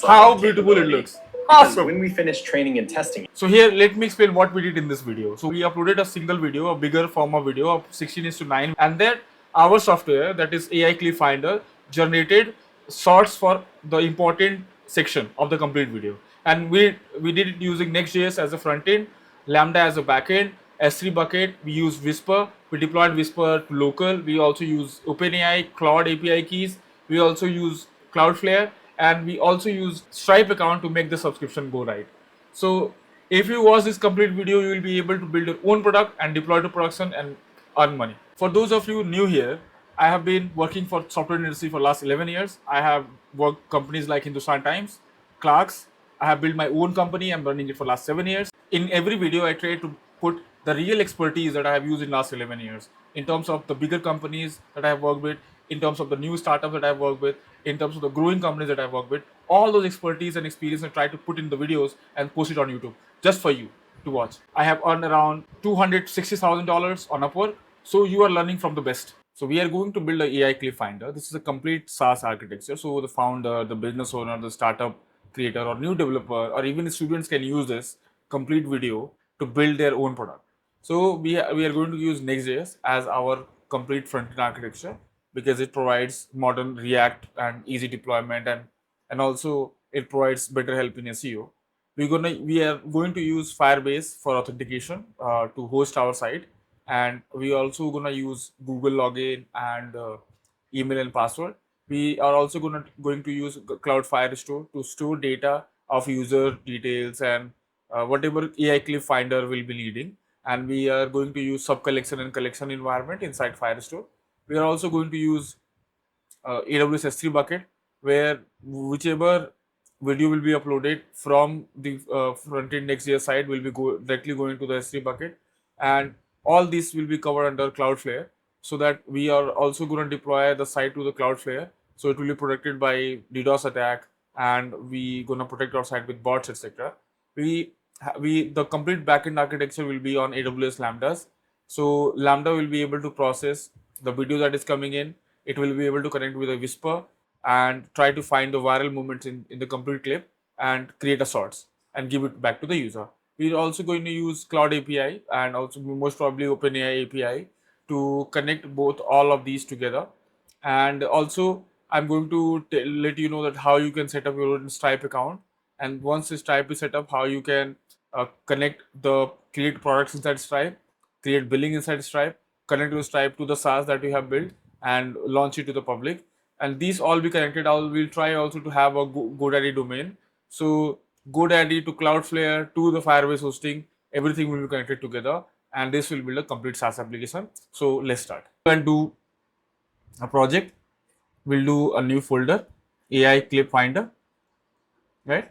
how beautiful it looks. Awesome. When we finish training and testing. So here, let me explain what we did in this video. So we uploaded a single video, a bigger format video of 16:9, and then our software, that is AI Clip Finder, generated sorts for the important section of the complete video. And we did it using Next.js as a front end, Lambda as a backend, S3 bucket. We use Whisper. We deployed Whisper to local. We also use OpenAI, Claude API keys. We also use Cloudflare, and we also use Stripe account to make the subscription go right. So if you watch this complete video, you will be able to build your own product and deploy to production and earn money. For those of you new here, I have been working for software industry for last 11 years. I have worked companies like Hindustan Times, Clarks. I have built my own company. I'm running it for last 7 years. In every video, I try to put the real expertise that I have used in last 11 years in terms of the bigger companies that I have worked with, in terms of the new startups that I have worked with, in terms of the growing companies that I have worked with. All those expertise and experience I try to put in the videos and post it on YouTube just for you to watch. I have earned around $260,000 on Upwork. So you are learning from the best. So we are going to build an AI Clip Finder. This is a complete SaaS architecture. So the founder, the business owner, the startup creator or new developer, or even students can use this complete video to build their own product. So we are going to use Next.js as our complete front-end architecture because it provides modern React and easy deployment, and also it provides better help in SEO. We are going to use Firebase for authentication to host our site, and we also gonna use Google login and email and password. We are also going to use Cloud Firestore to store data of user details and whatever AI Clip Finder will be needing. And we are going to use sub collection and collection environment inside Firestore. We are also going to use AWS S3 bucket, where whichever video will be uploaded from the front-end Next.js side will be directly going to the S3 bucket, and all this will be covered under Cloudflare, so that we are also going to deploy the site to the Cloudflare, so it will be protected by DDoS attack, and we going to protect our site with bots, etc. The complete backend architecture will be on AWS Lambdas. So Lambda will be able to process the video that is coming in. It will be able to connect with a Whisper and try to find the viral moments in the complete clip and create a sorts and give it back to the user. We're also going to use Cloud API and also most probably OpenAI API to connect both all of these together. And also I'm going to let you know that how you can set up your own Stripe account. And once the Stripe is set up, how you can create products inside Stripe, create billing inside Stripe, connect your Stripe to the SaaS that you have built and launch it to the public. And these all be connected. We'll try also to have a GoDaddy domain. So GoDaddy to Cloudflare to the Firebase hosting, everything will be connected together, and this will build a complete SaaS application. So let's start and do a project. We'll do a new folder, AI Clip Finder, right?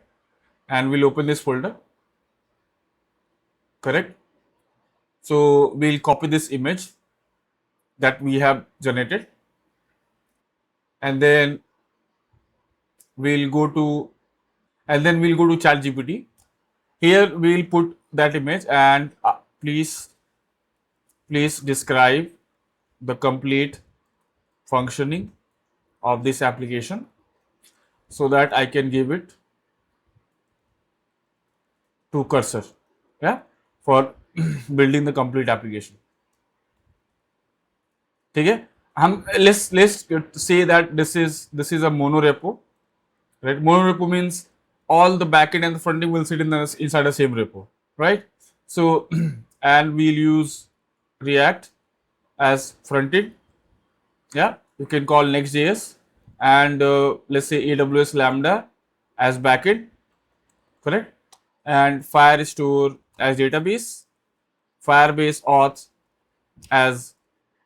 And we'll open this folder, correct? So we'll copy this image that we have generated, and then we'll go to ChatGPT. Here we'll put that image and please describe the complete functioning of this application so that I can give it to cursor, yeah, for building the complete application. Okay, let's say that this is a monorepo, right? Monorepo means all the backend and the frontend will sit inside the same repo, right? So and we'll use React as frontend. Yeah, you can call Next.js and let's say AWS Lambda as backend, correct? And Firestore as database, Firebase Auth as,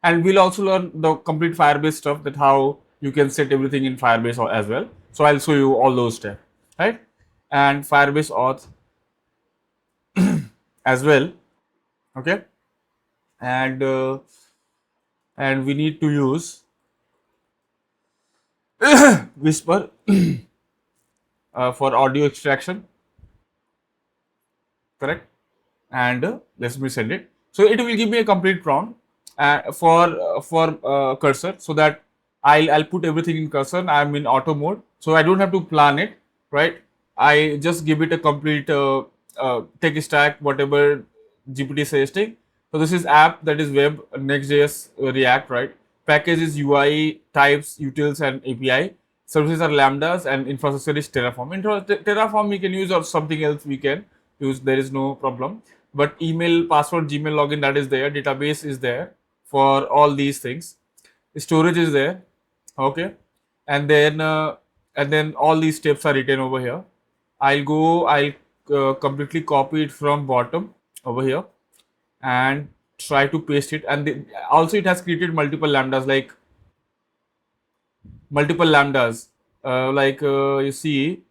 and we'll also learn the complete Firebase stuff, that how you can set everything in Firebase as well. So I'll show you all those steps, right? And Firebase Auth as well, okay? And we need to use Whisper for audio extraction, correct? And let me send it. So it will give me a complete prompt for cursor, so that I'll put everything in cursor. I'm in auto mode, so I don't have to plan it. right? I just give it a complete tech stack, whatever GPT is suggesting. So this is app, that is web, Next.js, React, right? Package is UI, types, utils, and API. Services are lambdas, and infrastructure is Terraform. Terraform we can use, or something else we can use. There is no problem. But email, password, Gmail login, that is there. Database is there for all these things. Storage is there. Okay, and then all these steps are written over here. I'll completely copy it from bottom over here and try to paste it. And also it has created multiple lambdas, you see,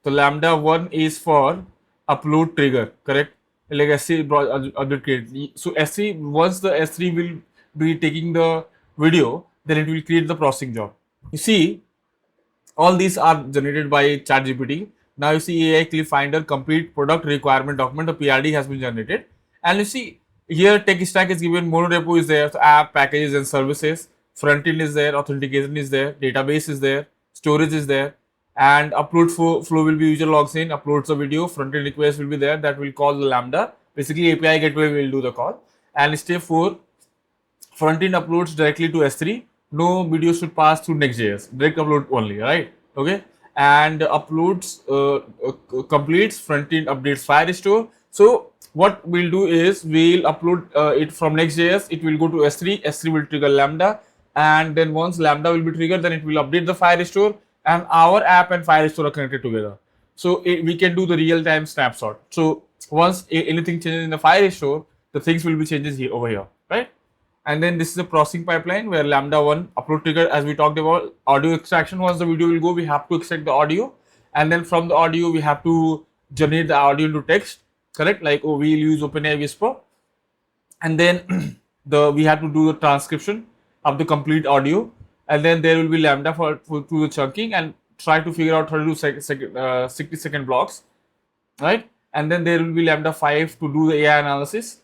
the lambda 1 is for upload trigger, correct? Like S3 update create. So S3, once the S3 will be taking the video, then it will create the processing job. You see, all these are generated by ChatGPT. Now you see AI Clip Finder complete product requirement document, the PRD has been generated. And you see here tech stack is given, monorepo is there, so app, packages and services, front end is there, authentication is there, database is there, storage is there, and upload flow will be user logs in, uploads a video, front end request will be there, that will call the Lambda. Basically API gateway will do the call. And step 4, front-end uploads directly to S3. No video should pass through Next.js. Direct upload only, right? Okay. And uploads completes front-end updates Firestore. So what we'll do is we'll upload it from Next.js. It will go to S3. S3 will trigger Lambda, and then once Lambda will be triggered, then it will update the Firestore, and our app and Firestore are connected together. So we can do the real-time snapshot. So once anything changes in the Firestore, the things will be changes here over here, right? And then this is a processing pipeline where Lambda 1 upload trigger, as we talked about, audio extraction. Once the video will go, we have to extract the audio, and then from the audio we have to generate the audio into text, correct? Like, oh, we'll use OpenAI Whisper, and then we have to do the transcription of the complete audio, and then there will be Lambda for to the chunking, and try to figure out 60-second blocks, right? And then there will be Lambda 5 to do the AI analysis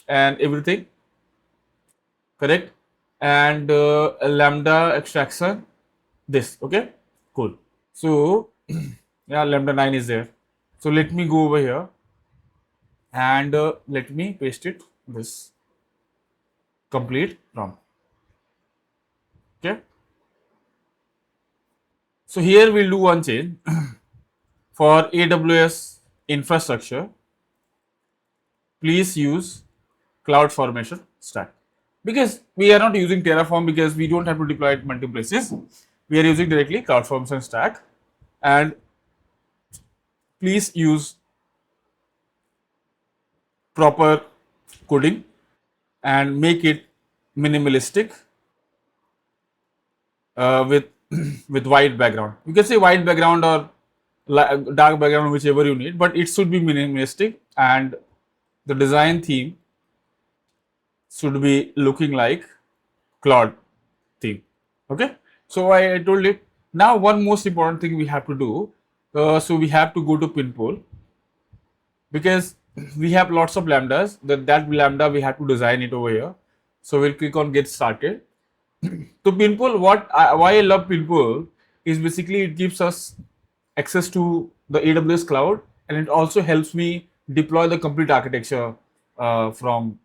and everything, correct? And Lambda extraction, this. Okay, cool. So yeah, Lambda 9 is there. So let me go over here and let me paste it, this complete prompt. Okay, so here we'll do one change. For AWS infrastructure, please use CloudFormation stack, because we are not using Terraform, because we don't have to deploy it multiple places. We are using directly CloudFormation stack. And please use proper coding and make it minimalistic with with white background. You can say white background or dark background, whichever you need, but it should be minimalistic, and the design theme should be looking like Claude theme. Okay, so I told it. Now one most important thing we have to do, so we have to go to Pinpool, because we have lots of lambdas. That lambda we have to design it over here. So we'll click on get started. So Pinpool, why I love Pinpool is basically it gives us access to the AWS cloud, and it also helps me deploy the complete architecture from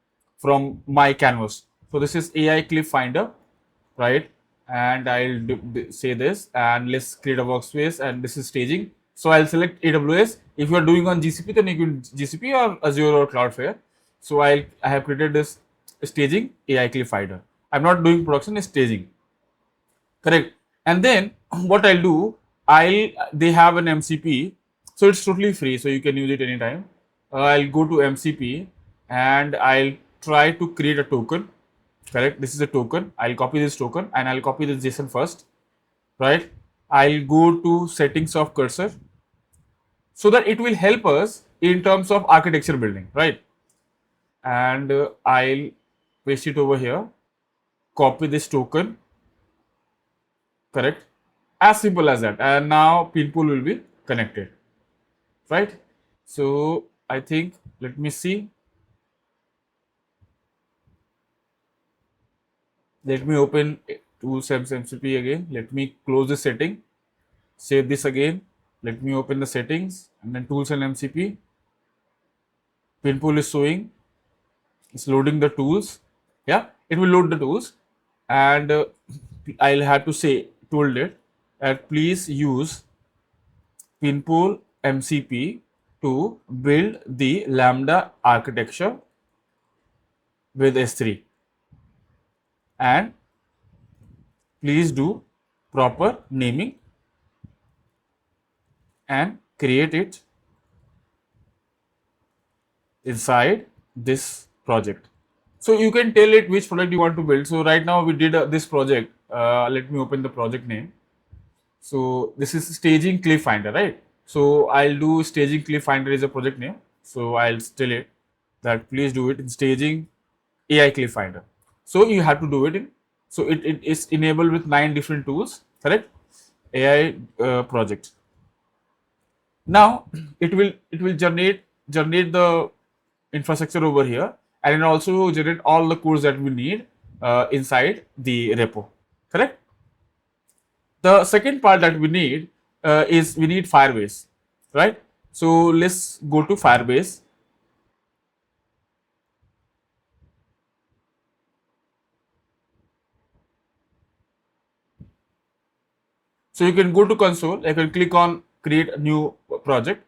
my canvas. So this is AI Clip Finder, right? And I'll say this, and let's create a workspace, and this is staging. So I'll select AWS. If you are doing on GCP, then you can GCP or Azure or Cloudflare. So I have created this staging AI Clip Finder. I'm not doing production, it's staging, correct? And then what I'll do, they have an MCP, so it's totally free, so you can use it anytime. I'll go to MCP and I'll try to create a token, correct? This is a token. I'll copy this token and I'll copy this JSON first, right? I'll go to settings of cursor, so that it will help us in terms of architecture building, right? And I'll paste it over here, copy this token, correct? As simple as that. And now Pinpool will be connected, right? So I think, let me see. Let me open Tools MCP again. Let me close this setting, save this again, Let me open the settings and then tools and MCP. Pin pool is showing. It's loading the tools. Yeah, it will load the tools, and I'll have to say told it that please use pin pool MCP to build the Lambda architecture with S3, and please do proper naming and create it inside this project. So you can tell it which project you want to build. So right now we did this project. Let me open the project name. So this is staging cliff finder, right? So I'll do staging cliff finder is a project name. So I'll tell it that please do it in staging AI cliff finder. So you have to do it in. So it is enabled with 9 different tools, correct? AI project. Now it will generate the infrastructure over here, and it also generate all the codes that we need inside the repo, correct? The second part that we need is we need Firebase, right? So let's go to Firebase. So you can go to console, you can click on create a new project,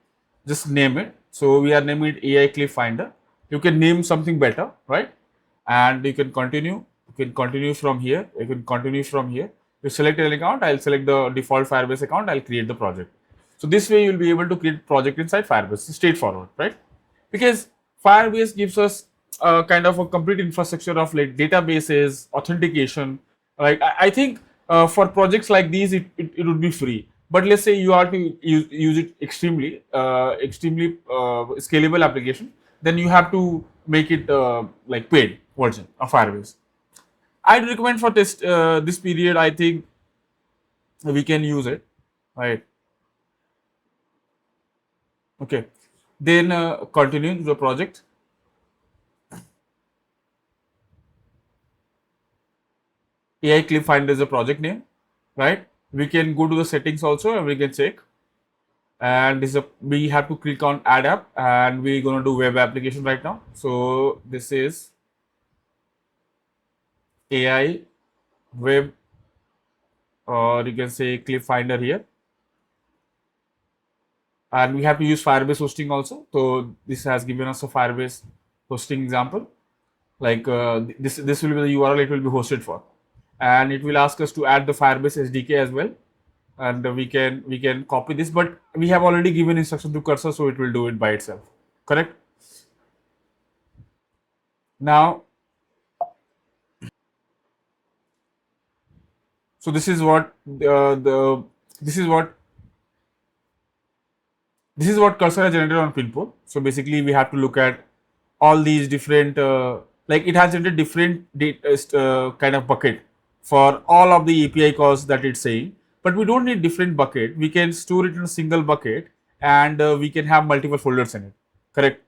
just name it. So we are naming it AI Cliff Finder. You can name something better, right? And you can continue. You can continue from here. You can continue from here. You select an account. I'll select the default Firebase account. I'll create the project. So this way you'll be able to create project inside Firebase. It's straightforward, right? Because Firebase gives us kind of a complete infrastructure of like databases, authentication. Right? I think for projects like these, it would be free. But let's say you are to use it extremely scalable application, then you have to make it like paid version of Firebase. I'd recommend for this period. I think we can use it, right? Okay. Then continue the project. AI Clip Finder is a project name, right? We can go to the settings also and we can check. And this is we have to click on add app, and we're going to do web application right now. So this is AI web, or you can say Clip Finder here. And we have to use Firebase hosting also. So this has given us a Firebase hosting example. Like this will be the URL it will be hosted for, and it will ask us to add the Firebase SDK as well. And we can copy this, but we have already given instruction to cursor, so it will do it by itself. Correct. Now, so this is what the this is what cursor has generated on Pinpool. So basically, we have to look at all these different like it has generated different data, kind of bucket for all of the API calls that it's saying. But we don't need different bucket. We can store it in a single bucket, and we can have multiple folders in it. Correct.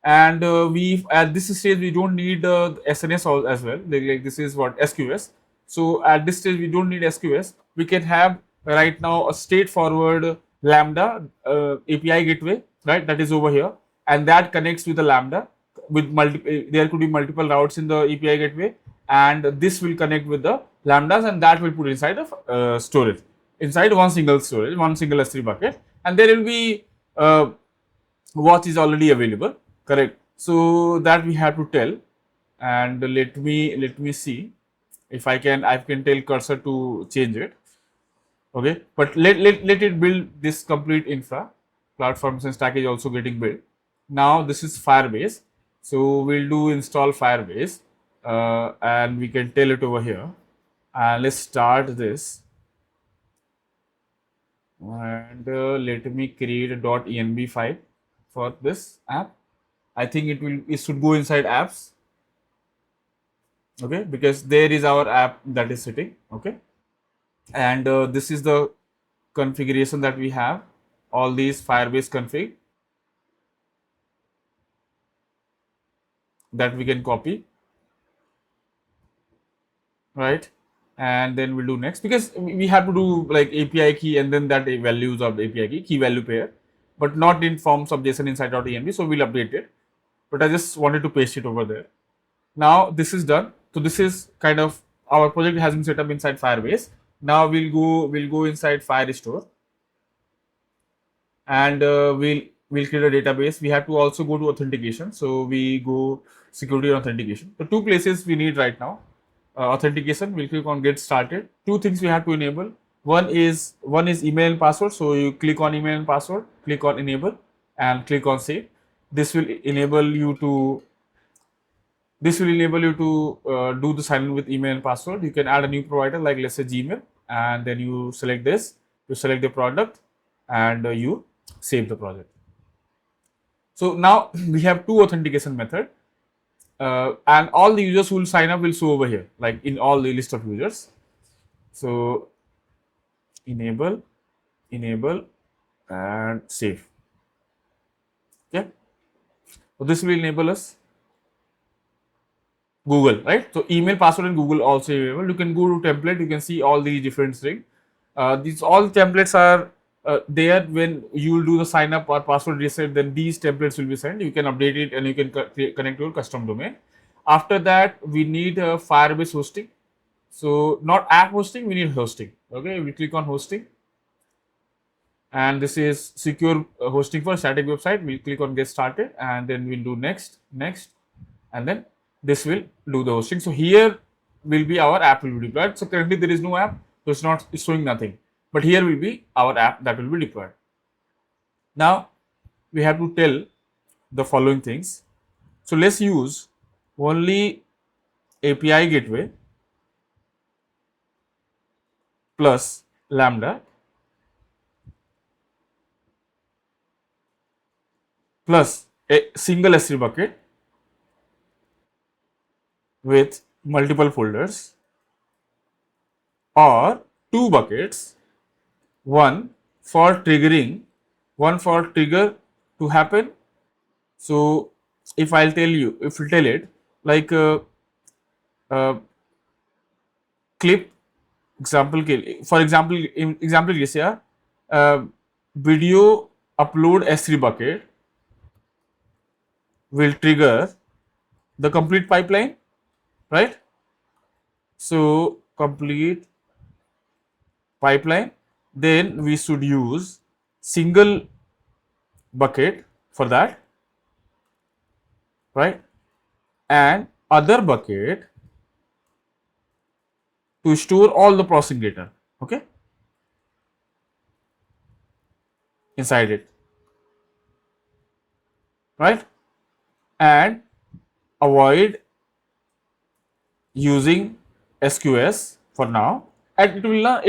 And we at this stage we don't need SNS as well. Like this is what SQS. So at this stage we don't need SQS. We can have right now a straightforward Lambda API gateway, right? That is over here, and that connects with the Lambda with there could be multiple routes in the API gateway, and this will connect with the Lambdas, and that will put inside the storage, inside one single storage, one single S3 bucket, and there will be watch is already available, correct? So that we have to tell, and let me see if I can tell cursor to change it. Okay, but let it build this complete infra. Cloud Formation stack is also getting built. Now this is Firebase, so we'll do install Firebase, and we can tell it over here, and let's start this, and let me create a .env file for this app. I think it should go inside apps, okay, because there is our app that is sitting, okay, and this is the configuration that we have, all these Firebase config that we can copy, right? and then we'll do next, because we have to do like API key and then that values of the API key value pair, but not in forms of JSON inside .env. So we'll update it, but I just wanted to paste it over there. Now this is done. So this is kind of our project has been set up inside Firebase. Now we'll go inside Firestore, and we'll create a database. We have to also go to authentication. So we go security and authentication. The two places we need right now. Authentication, we'll click on get started. Two things we have to enable. One is email and password. So you click on email and password, click on enable, and click on save. This will enable you to do the sign in with email and password. You can add a new provider, like let's say Gmail, and then you select this, you select the product, and you save the project. So now we have two authentication method, and all the users who will sign up will show over here, like in all the list of users. So enable, and save. Okay, so this will enable us Google, right? So email, password, and Google also available. You can go to template. You can see all these different things. These all templates are there when you will do the sign up or password reset. Then these templates will be sent. You can update it and you can connect to your custom domain. After that, we need Firebase hosting. So not app hosting, we need hosting. Okay, we click on hosting, and this is secure hosting for static website. We'll click on get started, and then we'll do next, and then this will do the hosting. So here will be our app will be deployed. So currently there is no app, so it's showing nothing. But here will be our app that will be deployed. Now we have to tell the following things. So let's use only API gateway plus Lambda plus a single S3 bucket with multiple folders, or two buckets, one for trigger to happen. So if you tell it like clip example for example, in example जैसे video upload S3 bucket will trigger the complete pipeline, right? So complete pipeline, then we should use single bucket for that, right? And other bucket to store all the processing data, okay, inside it, right? And avoid using SQS for now, and it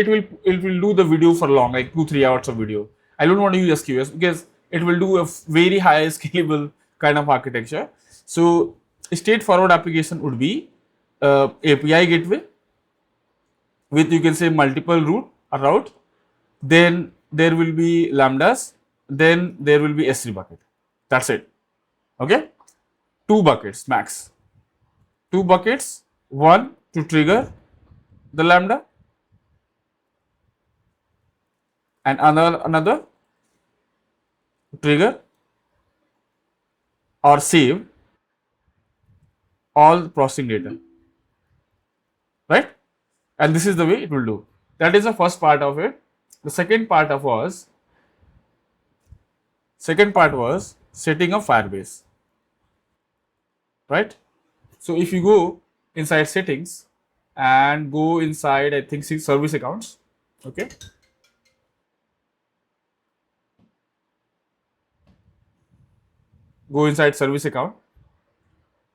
will do the video for long, like 2-3 hours of video. I don't want to use SQS because it will do a very high scalable kind of architecture. So straightforward application would be API gateway with, you can say, multiple route, then there will be lambdas, then there will be S3 bucket. That's it. Okay, two buckets max. Two buckets, one to trigger the lambda, and another to trigger or save all processing data, right? And this is the way it will do. That is the first part of it. The second part was setting up Firebase, right? So if you go inside settings and go inside, I think, service accounts, okay, go inside service account,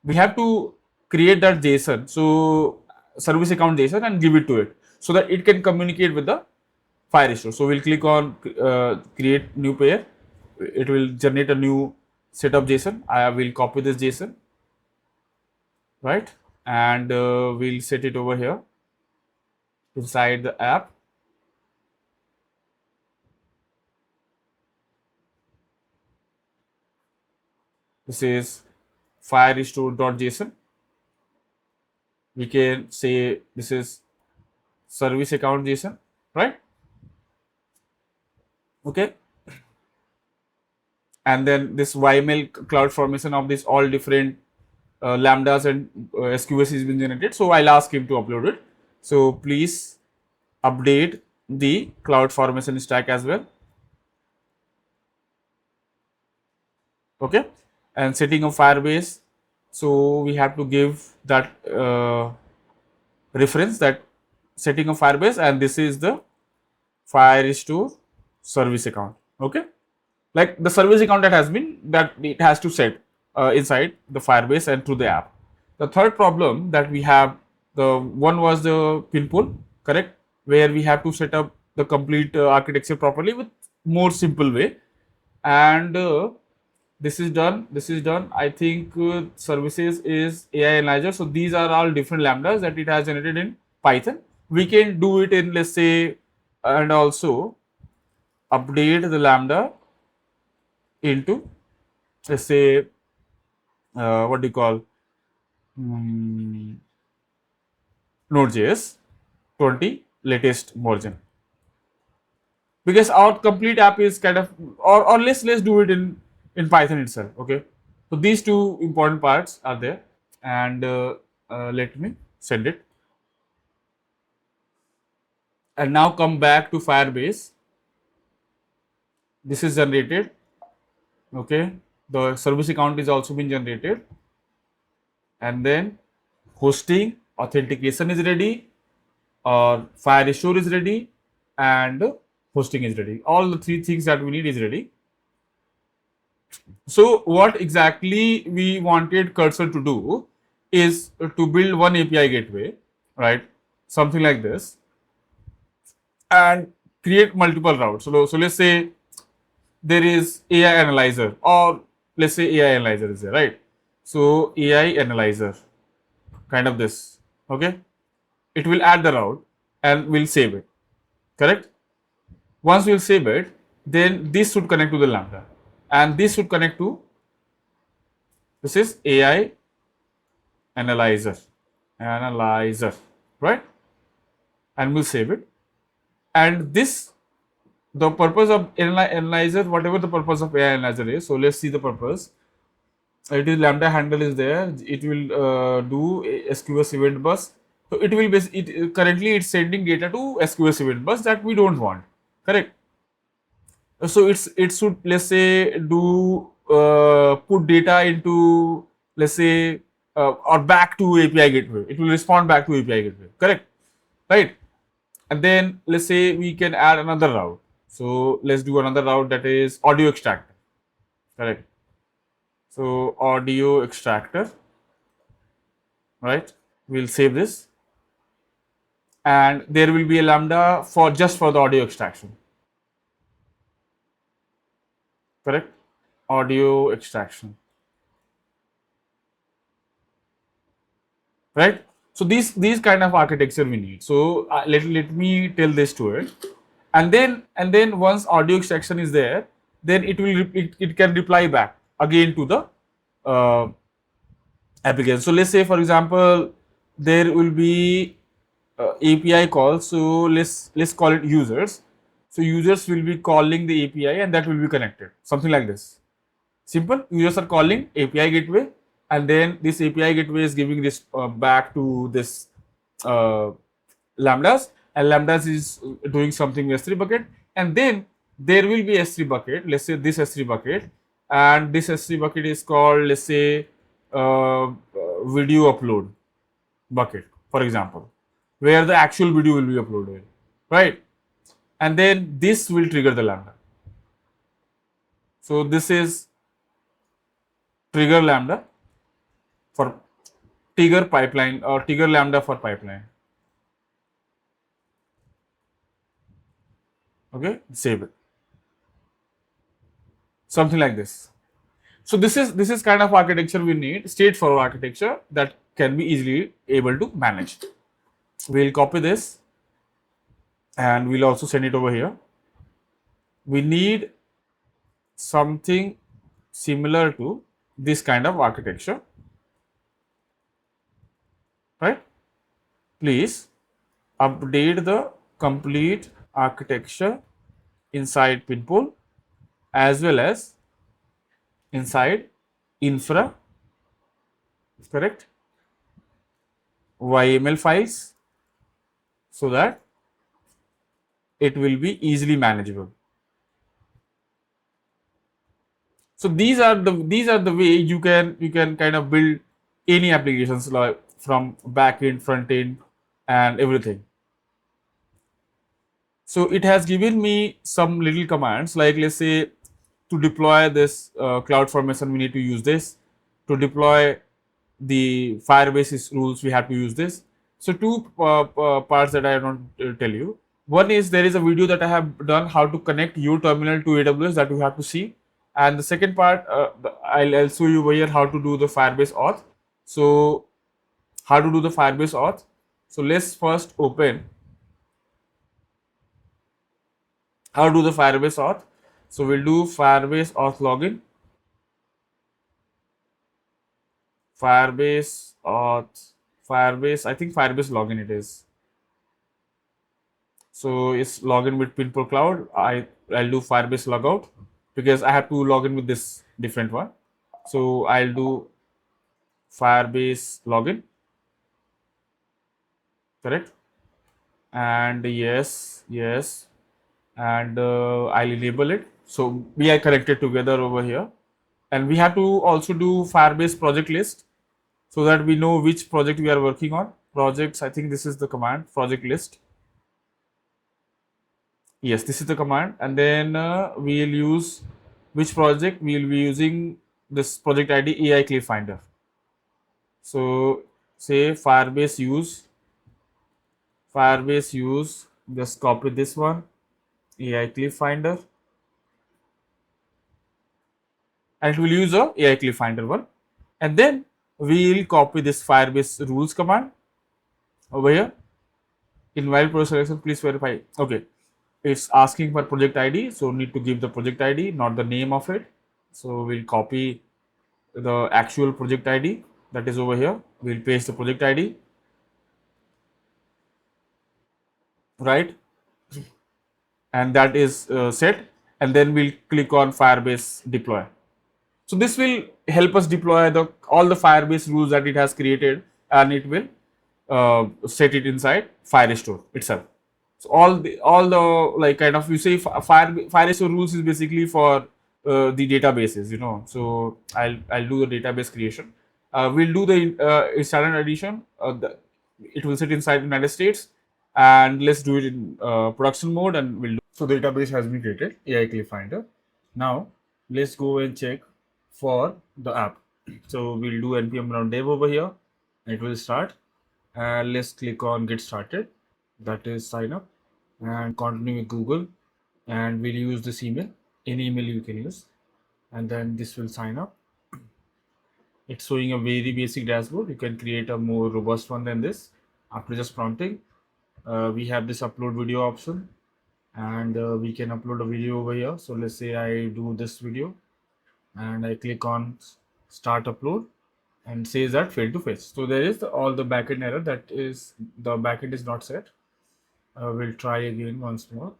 we have to create that JSON, so service account JSON, and give it to it so that it can communicate with the Firestore. So we'll click on create new pair. It will generate a new setup JSON. I will copy this JSON, right, and we'll set it over here inside the app. This is firestore.json. We can say this is service account JSON, right? Okay, and then this YML cloud formation of this all different lambdas and SQS is been generated. So I'll ask him to upload it. So please update the cloud formation stack as well. Okay, and setting of Firebase. So we have to give that reference, that setting of Firebase, and this is the Firestore service account. Okay, like the service account that has been, that it has to set inside the Firebase and through the app. The third problem that we have, the one was the pin pool, correct, where we have to set up the complete architecture properly with more simple way, and this is done. This is done. I think services is AI analyzer. So these are all different lambdas that it has generated in Python. We can do it in, let's say, and also update the lambda into, let's say, what do you call, Node.js 20 latest version, because our complete app is kind of, or let's do it in Python itself. Okay, so these two important parts are there, and let me send it, and now come back to Firebase. This is generated. Okay, the service account is also been generated, and then hosting authentication is ready, or Firestore is ready, and hosting is ready. All the three things that we need is ready. So what exactly we wanted Cursor to do is to build one API gateway, right? Something like this, and create multiple routes. So let's say there is AI analyzer, or let's say AI analyzer is there, right? So AI analyzer, kind of this, okay? It will add the route and we'll save it, correct? Once we'll save it, then this should connect to the lambda, and this should connect to, this is AI analyzer, right? And we'll save it. And this, the purpose of analyzer, whatever the purpose of AI analyzer is. So let's see the purpose. It is lambda handle is there. It will do SQS event bus. So it will be, currently it's sending data to SQS event bus that we don't want, correct? So it should, let's say, do put data into, let's say, or back to API gateway. It will respond back to API gateway, correct? Right? And then let's say we can add another route. So let's do another route, that is audio extractor, correct? So audio extractor, right? We'll save this, and there will be a lambda for just for the audio extraction, correct? Audio extraction, right? So these kind of architecture we need. So let me tell this to it, and then once audio extraction is there, then it can reply back again to the application. So let's say, for example, there will be API calls. So let's call it users. So users will be calling the API, and that will be connected, something like this. Simple. Users are calling API gateway, and then this API gateway is giving this back to this lambdas, and lambdas is doing something with S3 bucket, and then there will be S3 bucket. Let's say this S3 bucket, and this S3 bucket is called, let's say, video upload bucket, for example, where the actual video will be uploaded, right? And then this will trigger the lambda. So this is trigger lambda for trigger pipeline, or trigger lambda for pipeline. Okay, save it. Something like this. So this is kind of architecture we need, straightforward architecture that can be easily able to manage. We'll copy this, and we'll also send it over here. We need something similar to this kind of architecture, right? Please update the complete architecture inside Pinpool as well as inside infra, correct, YML files, so that it will be easily manageable. So these are the way you can kind of build any applications, like from back end, front end, and everything. So it has given me some little commands, like let's say to deploy this cloud formation we need to use this, to deploy the Firebase rules we have to use this. So two parts that I want to tell you. One is there is a video that I have done how to connect your terminal to AWS that you have to see, and the second part I'll show you over here how to do the Firebase auth. So how to do the Firebase auth. So let's first open how to do the Firebase auth. So we'll do Firebase auth login, Firebase auth, Firebase, I think Firebase login it is. So it's login with Pinpool Cloud. I'll do Firebase logout because I have to log in with this different one. So I'll do Firebase login, correct? And yes, and I'll enable it. So we are connected together over here, and we have to also do Firebase project list so that we know which project we are working on. Projects, I think this is the command, project list. Yes, this is the command, and then we'll use which project we'll be using this project ID AI Cliff Finder. So say Firebase use, just copy this one, AI Cliff Finder, and it will use a AI Cliff Finder one, and then we'll copy this Firebase rules command over here. Invalid process selection, please verify. Okay, it's asking for project ID, so need to give the project ID, not the name of it. So we'll copy the actual project ID that is over here. We'll paste the project ID, right? And that is set, and then we'll click on Firebase deploy. So this will help us deploy all the Firebase rules that it has created, and it will set it inside Firestore itself. So all the like kind of, you say Firestore rules is basically for the databases, So I'll do the database creation. We'll do the standard edition. It will sit inside the United States, and let's do it in production mode, and we'll do. So the database has been created, AI Cliff Finder. Now let's go and check for the app. So we'll do npm run dev over here. It will start, and let's click on get started. That is sign up, and continue with Google, and we'll use this email. Any email you can use, and then this will sign up. It's showing a very basic dashboard. You can create a more robust one than this after just prompting. We have this upload video option, and we can upload a video over here. So let's say I do this video, and I click on start upload, and says that failed to fetch. So there is all the backend error, that is the backend is not set. We'll try again once more.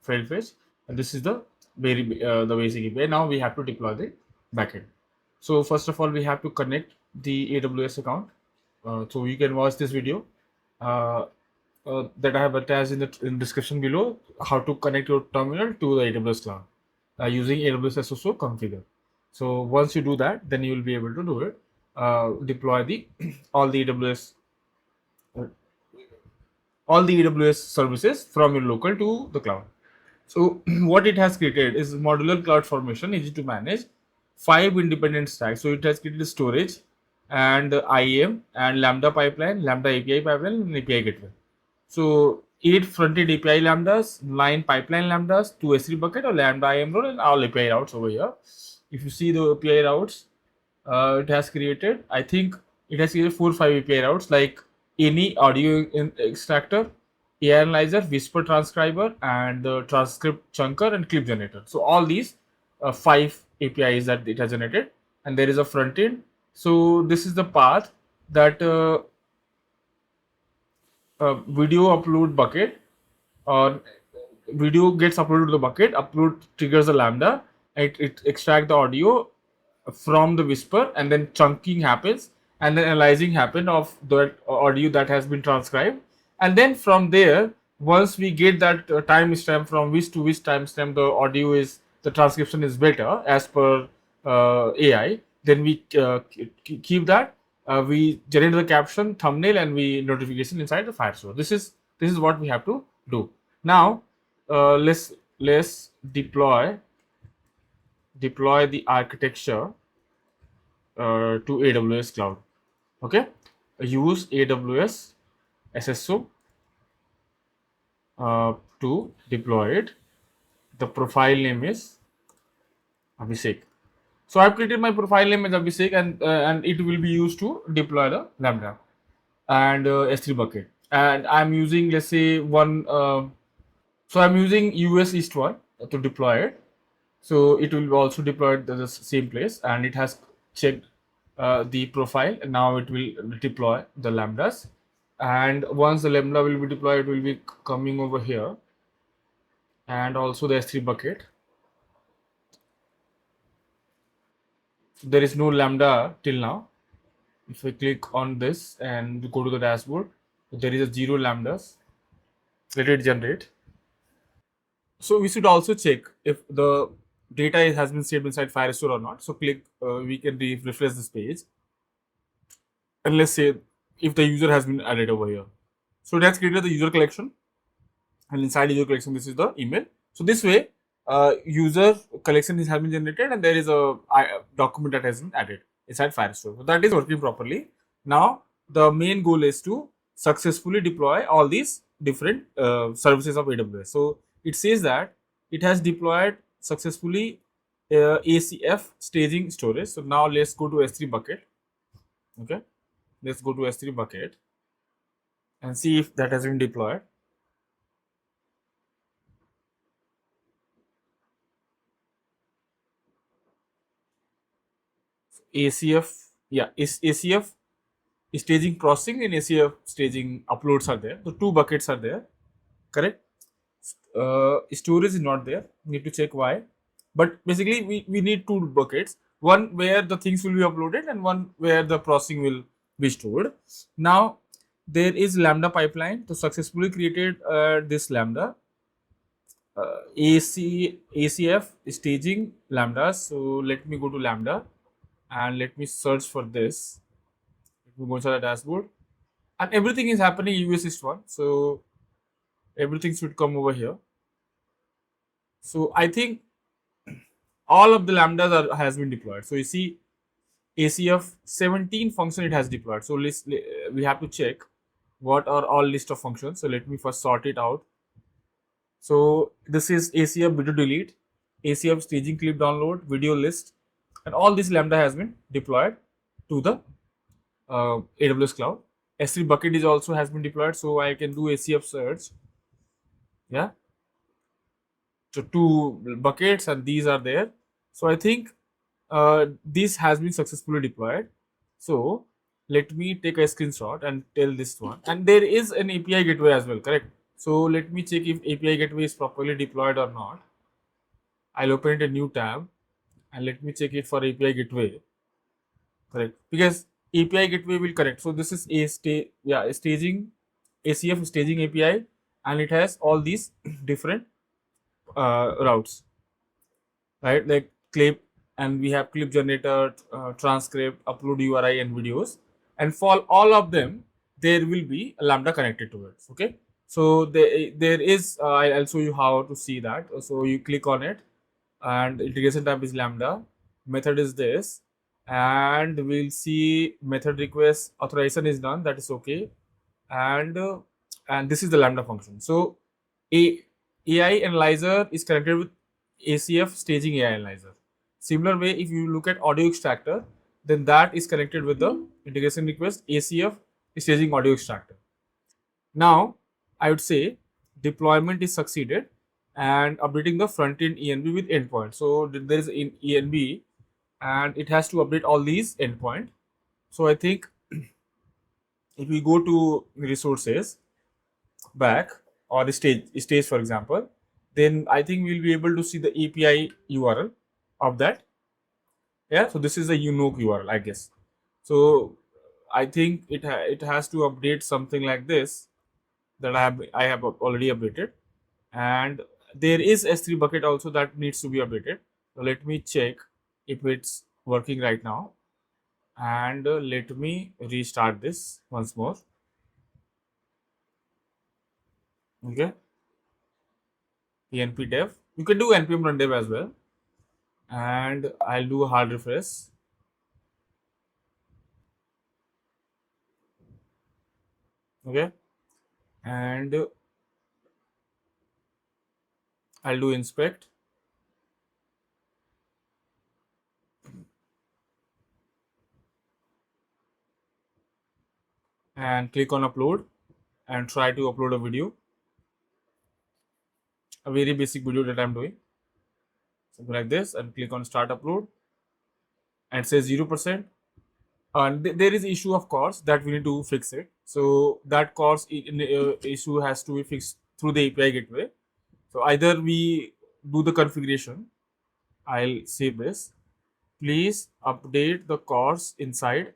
Failed fetch, and this is the the basic API. Now we have to deploy the backend. So first of all, we have to connect the AWS account. So you can watch this video that I have attached in the description below, how to connect your terminal to the AWS cloud using AWS SSO configure. So once you do that, then you will be able to do it. Deploy the all the AWS services from your local to the cloud. So what it has created is modular cloud formation, easy to manage, 5 independent stacks. So it has created storage and IAM and Lambda pipeline, Lambda API pipeline, and API gateway. So 8 front-end API lambdas, 9 pipeline lambdas, 2 S3 bucket or Lambda IAM role, and all API routes over here. If you see the API routes, it has created, I think it has created 4 or 5 API routes, like any audio extractor, AI analyzer, whisper transcriber, and the transcript chunker and clip generator. So all these 5 APIs that it has generated, and there is a front end. So this is the path that video upload bucket, uh, video gets uploaded to the bucket, upload triggers the lambda, it extract the audio from the whisper, and then chunking happens, and then analyzing happen of the audio that has been transcribed, and then from there, once we get that timestamp from which to which timestamp the audio is, the transcription is better as per AI, then we keep that, we generate the caption, thumbnail, and we notification inside the Firestore. This is what we have to do. Now let's deploy the architecture to AWS cloud. Okay, use AWS SSO to deploy it. The profile name is Abhishek. So I've created my profile name as Abhishek, and it will be used to deploy the Lambda and S3 bucket. And I'm using, let's say, one. So I'm using US East 1 to deploy it. So it will be also deployed to the same place, and it has checked the profile, and now it will deploy the lambdas. And once the lambda will be deployed, it will be coming over here, and also the S3 bucket. There is no lambda till now. If I click on this and go to the dashboard, there is a 0 lambdas. Let it generate. So we should also check if the data has been saved inside Firestore or not. So click, we can refresh this page, and let's say if the user has been added over here. So that's created the user collection, and inside user collection, this is the email. So this way, user collection has been generated, and there is a document that has been added inside Firestore. So that is working properly. Now the main goal is to successfully deploy all these different services of AWS. So it says that it has deployed successfully ACF staging storage. So now let's go to S3 bucket. Okay, let's go to S3 bucket and see if that has been deployed. ACF, yeah, is ACF staging processing and ACF staging uploads are there. The two buckets are there, correct? Storage is not there. Need to check why. But basically, we need two buckets. One where the things will be uploaded, and one where the processing will be stored. Now there is Lambda pipeline. So successfully created this Lambda. ACF staging lambdas. So let me go to Lambda and let me search for this. Let me go inside the dashboard, and everything is happening US East 1. So everything should come over here. So I think all of the lambdas has been deployed. So you see ACF 17 function it has deployed. So we have to check what are all list of functions. So let me first sort it out. So this is ACF video delete, ACF staging clip download, video list, and all this lambda has been deployed to the AWS cloud. S3 bucket is also has been deployed, so I can do ACF search. Yeah. So two buckets, and these are there. So I think this has been successfully deployed. So let me take a screenshot and tell this one. And there is an API gateway as well, correct? So let me check if API gateway is properly deployed or not. I'll open it a new tab and let me check it for API gateway. Correct, because API gateway will connect. So this is a staging ACF staging API, and it has all these different routes, right? Like clip, and we have clip generator, transcript, upload URI, and videos. And for all of them, there will be a lambda connected to it. Okay, so there is. I'll show you how to see that. So you click on it, and integration type is lambda. Method is this, and we'll see method request authorization is done. That is okay, and this is the lambda function. So AI analyzer is connected with ACF staging AI analyzer. Similar way, if you look at audio extractor, then that is connected with the integration request ACF staging audio extractor. Now I would say deployment is succeeded, and updating the front-end ENB with endpoint. So there is an ENB, and it has to update all these endpoint. So I think if we go to resources, back or the stage for example, then I think we'll be able to see the API URL of that. Yeah, so this is a unique URL, I guess. So I think it has to update something like this, that I have already updated, and there is S3 bucket also that needs to be updated. So let me check if it's working right now, and let me restart this once more. Okay, np dev. You can do npm run dev as well, and I'll do a hard refresh. Okay, and I'll do inspect and click on upload and try to upload a video, a very basic video that I'm doing, something like this, and click on start upload and say 0%. And there is issue of course that we need to fix it. So that course issue has to be fixed through the API gateway. So either we do the configuration. I'll save this. Please update the course inside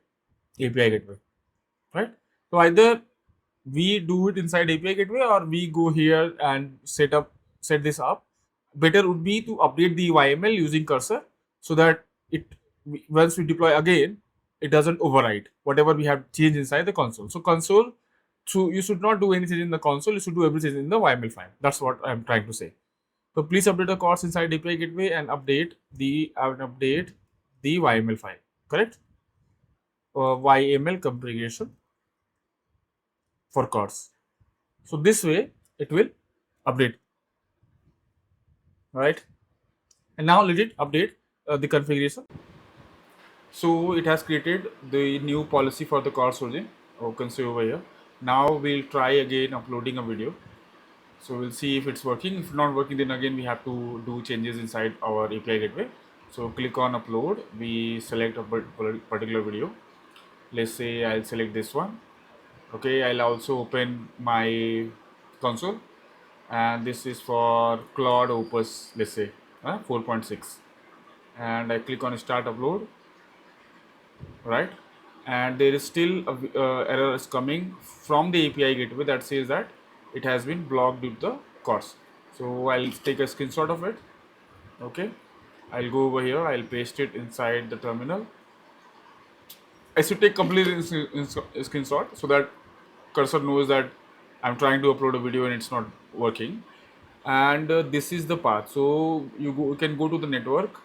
API gateway, right? So either we do it inside API gateway or we go here and set this up. Better would be to update the YML using cursor, so that it once we deploy again, it doesn't overwrite whatever we have changed inside the console. So console, so you should not do anything in the console, you should do everything in the YML file. That's what I'm trying to say. So please update the course inside API gateway and update the YML file, correct? YML configuration for course. So this way it will update, right? And now let it update the configuration. So it has created the new policy for the course origin. You can see over here. Now we'll try again uploading a video. So we'll see if it's working. If not working, then again we have to do changes inside our API gateway. So click on upload. We select a particular video. Let's say I'll select this one. Okay, I'll also open my console, and this is for Claude Opus, let's say 4.6, and I click on start upload, right? And there is still a error is coming from the API gateway that says that it has been blocked with the course. So I'll take a screenshot of it. Okay, I'll go over here, I'll paste it inside the terminal. I should take complete screenshot so that cursor knows that I'm trying to upload a video and it's not working. And this is the path. So you can go to the network,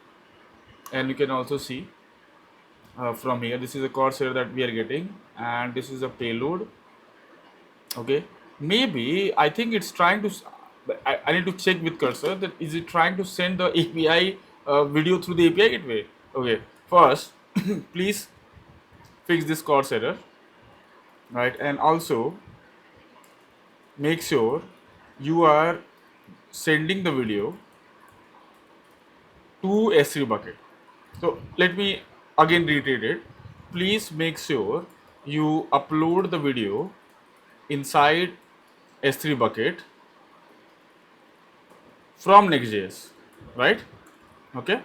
and you can also see from here. This is a course here that we are getting, and this is a payload. Okay, maybe I think it's trying to. I need to check with cursor that is it trying to send the API video through the API gateway. Okay, first please fix this course error, right? And also make sure you are sending the video to S3 bucket. So let me again reiterate it. Please make sure you upload the video inside S3 bucket from Next.js, right? Okay,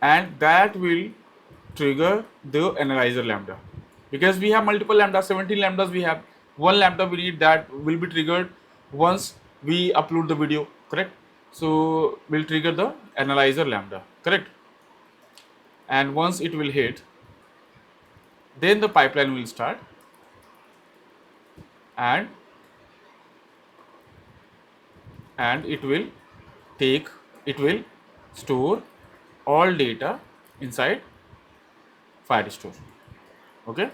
and that will trigger the analyzer lambda, because we have multiple lambdas, 17 lambdas. We have one lambda we need that will be triggered once we upload the video, correct? So we'll trigger the analyzer lambda, correct? And once it will hit, then the pipeline will start, and it will store all data inside Firestore. Okay,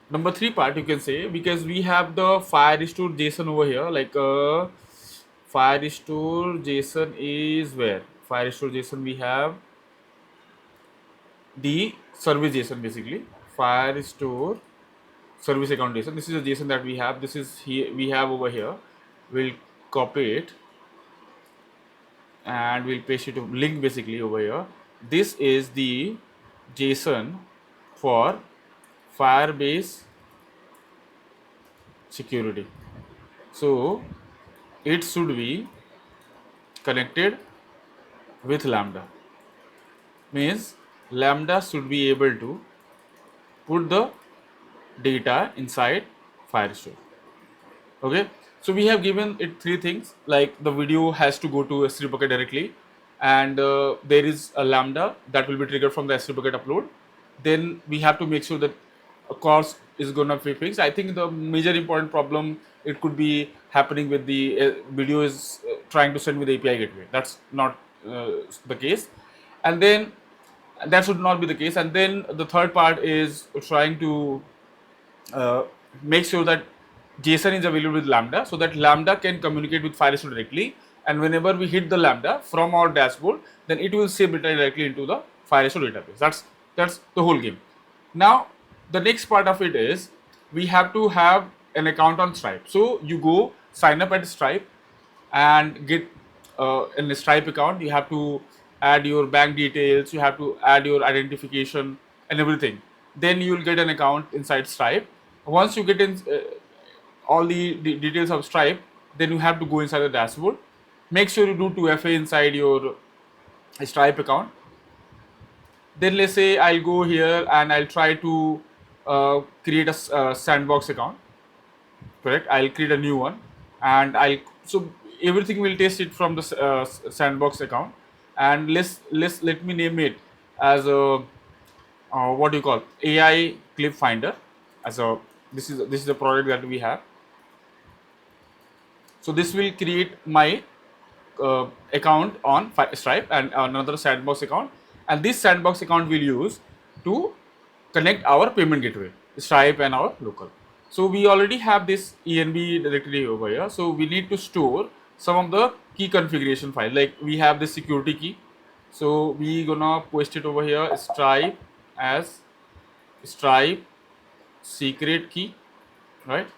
number 3 part you can say, because we have the Firestore JSON over here, like Firestore JSON is where? Firestore JSON, we have the service JSON, basically Firestore service account JSON. This is a JSON that we have. This is here we have over here. We'll copy it and we'll paste it to link basically over here. This is the JSON for Firebase security. So it should be connected with Lambda. Means Lambda should be able to put the data inside Firestore. Okay, so we have given it three things, like the video has to go to S3 bucket directly, and there is a Lambda that will be triggered from the S3 bucket upload. Then we have to make sure that a course is gonna be fixed. I think the major important problem it could be happening with the video is trying to send with the API gateway. That's not the case, and then that should not be the case. And then the third part is trying to uh, make sure that JSON is available with Lambda, so that Lambda can communicate with Firestore directly. And whenever we hit the Lambda from our dashboard, then it will save data directly into the Firestore database. That's the whole game. Now the next part of it is we have to have an account on Stripe. So you go sign up at Stripe and get in a Stripe account. You have to add your bank details, you have to add your identification and everything. Then you will get an account inside Stripe. Once you get in all the details of Stripe, then you have to go inside the dashboard. Make sure you do 2FA inside your Stripe account. Then let's say I'll go here and I'll try to create a sandbox account. Correct, I'll create a new one, and I'll so everything will test it from the sandbox account. And let me name it as a what do you call AI clip finder. As a this is a product that we have. So this will create my account on Stripe and another sandbox account, and this sandbox account will use to connect our payment gateway, Stripe and our local. So we already have this env directory over here, so we need to store some of the key configuration file. Like we have the security key, so we gonna paste it over here, Stripe as Stripe secret key, right?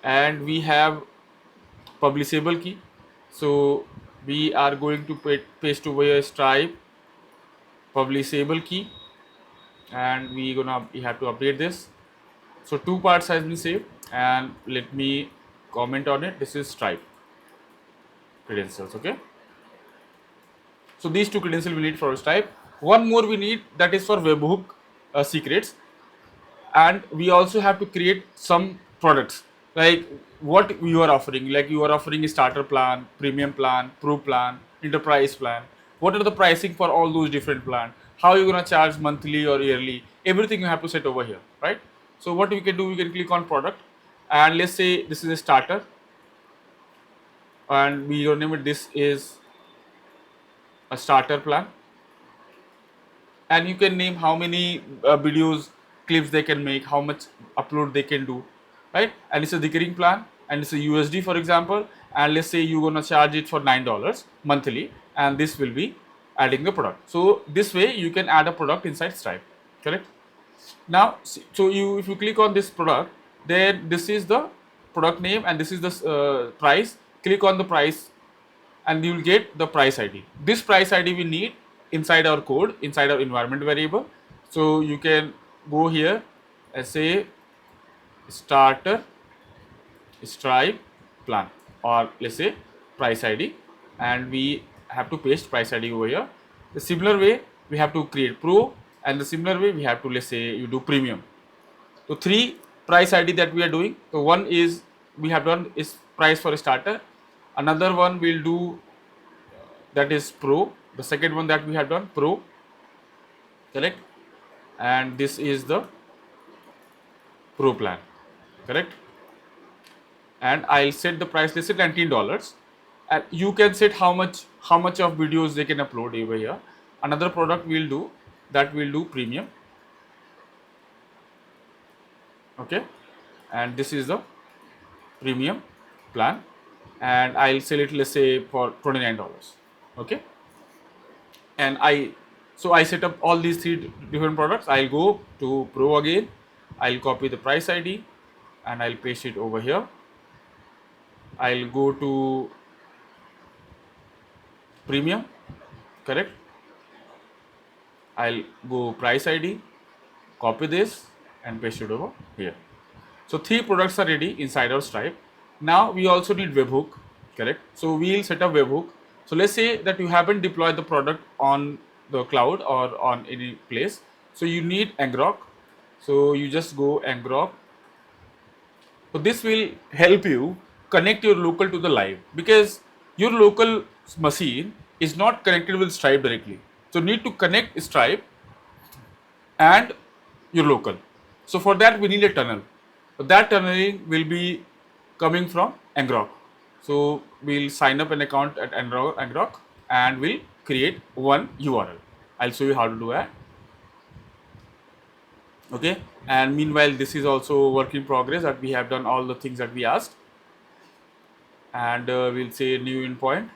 And we have publishable key, so we are going to paste over here Stripe publishable key, and we have to update this. So two parts has been saved, and let me comment on it. This is Stripe credentials. Okay, so these two credentials we need for Stripe. One more we need, that is for webhook secrets. And we also have to create some products, like what you are offering. Like you are offering a starter plan, premium plan, pro plan, enterprise plan. What are the pricing for all those different plans? How are you gonna charge monthly or yearly? Everything you have to set over here, right? So what we can do, we can click on product, and let's say this is a starter, and we gonna name it, this is a starter plan. And you can name how many videos clips they can make, how much upload they can do, right? And it's a recurring plan, and it's a USD, for example. And let's say you're gonna charge it for $9 monthly, and this will be adding the product. So this way you can add a product inside Stripe. Correct? Now so you, if you click on this product, then this is the product name and this is the price. Click on the price and you will get the price ID. This price ID we need inside our code, inside our environment variable. So you can go here and say starter Stripe plan, or let's say price ID, and we have to paste price ID over here. The similar way we have to create pro, and the similar way we have to, let's say you do premium. So three price ID that we are doing. So one is we have done is price for a starter. Another one we'll do that is pro. The second one that we have done pro, correct? And this is the pro plan, correct? And I'll set the price, let's say $19, and you can set how much of videos they can upload over here. Another product we'll do, that we'll do premium. Okay, and this is the premium plan, and I'll sell it, let's say for $29. Okay, and I set up all these three different products. I'll go to pro again, I'll copy the price ID and I'll paste it over here. I'll go to premium, correct? I'll go price ID, copy this and paste it over here. So 3 products are ready inside our Stripe. Now we also need webhook, correct? So we'll set up webhook. So let's say that you haven't deployed the product on the cloud or on any place. So you need ngrok. So you just go ngrok. So this will help you connect your local to the live, because your local machine is not connected with Stripe directly. So need to connect Stripe and your local. So for that we need a tunnel. So that tunneling will be coming from ngrok. So we'll sign up an account at ngrok and we'll create one URL. I'll show you how to do that. Okay, and meanwhile this is also work in progress, that we have done all the things that we asked. And we'll say new endpoint.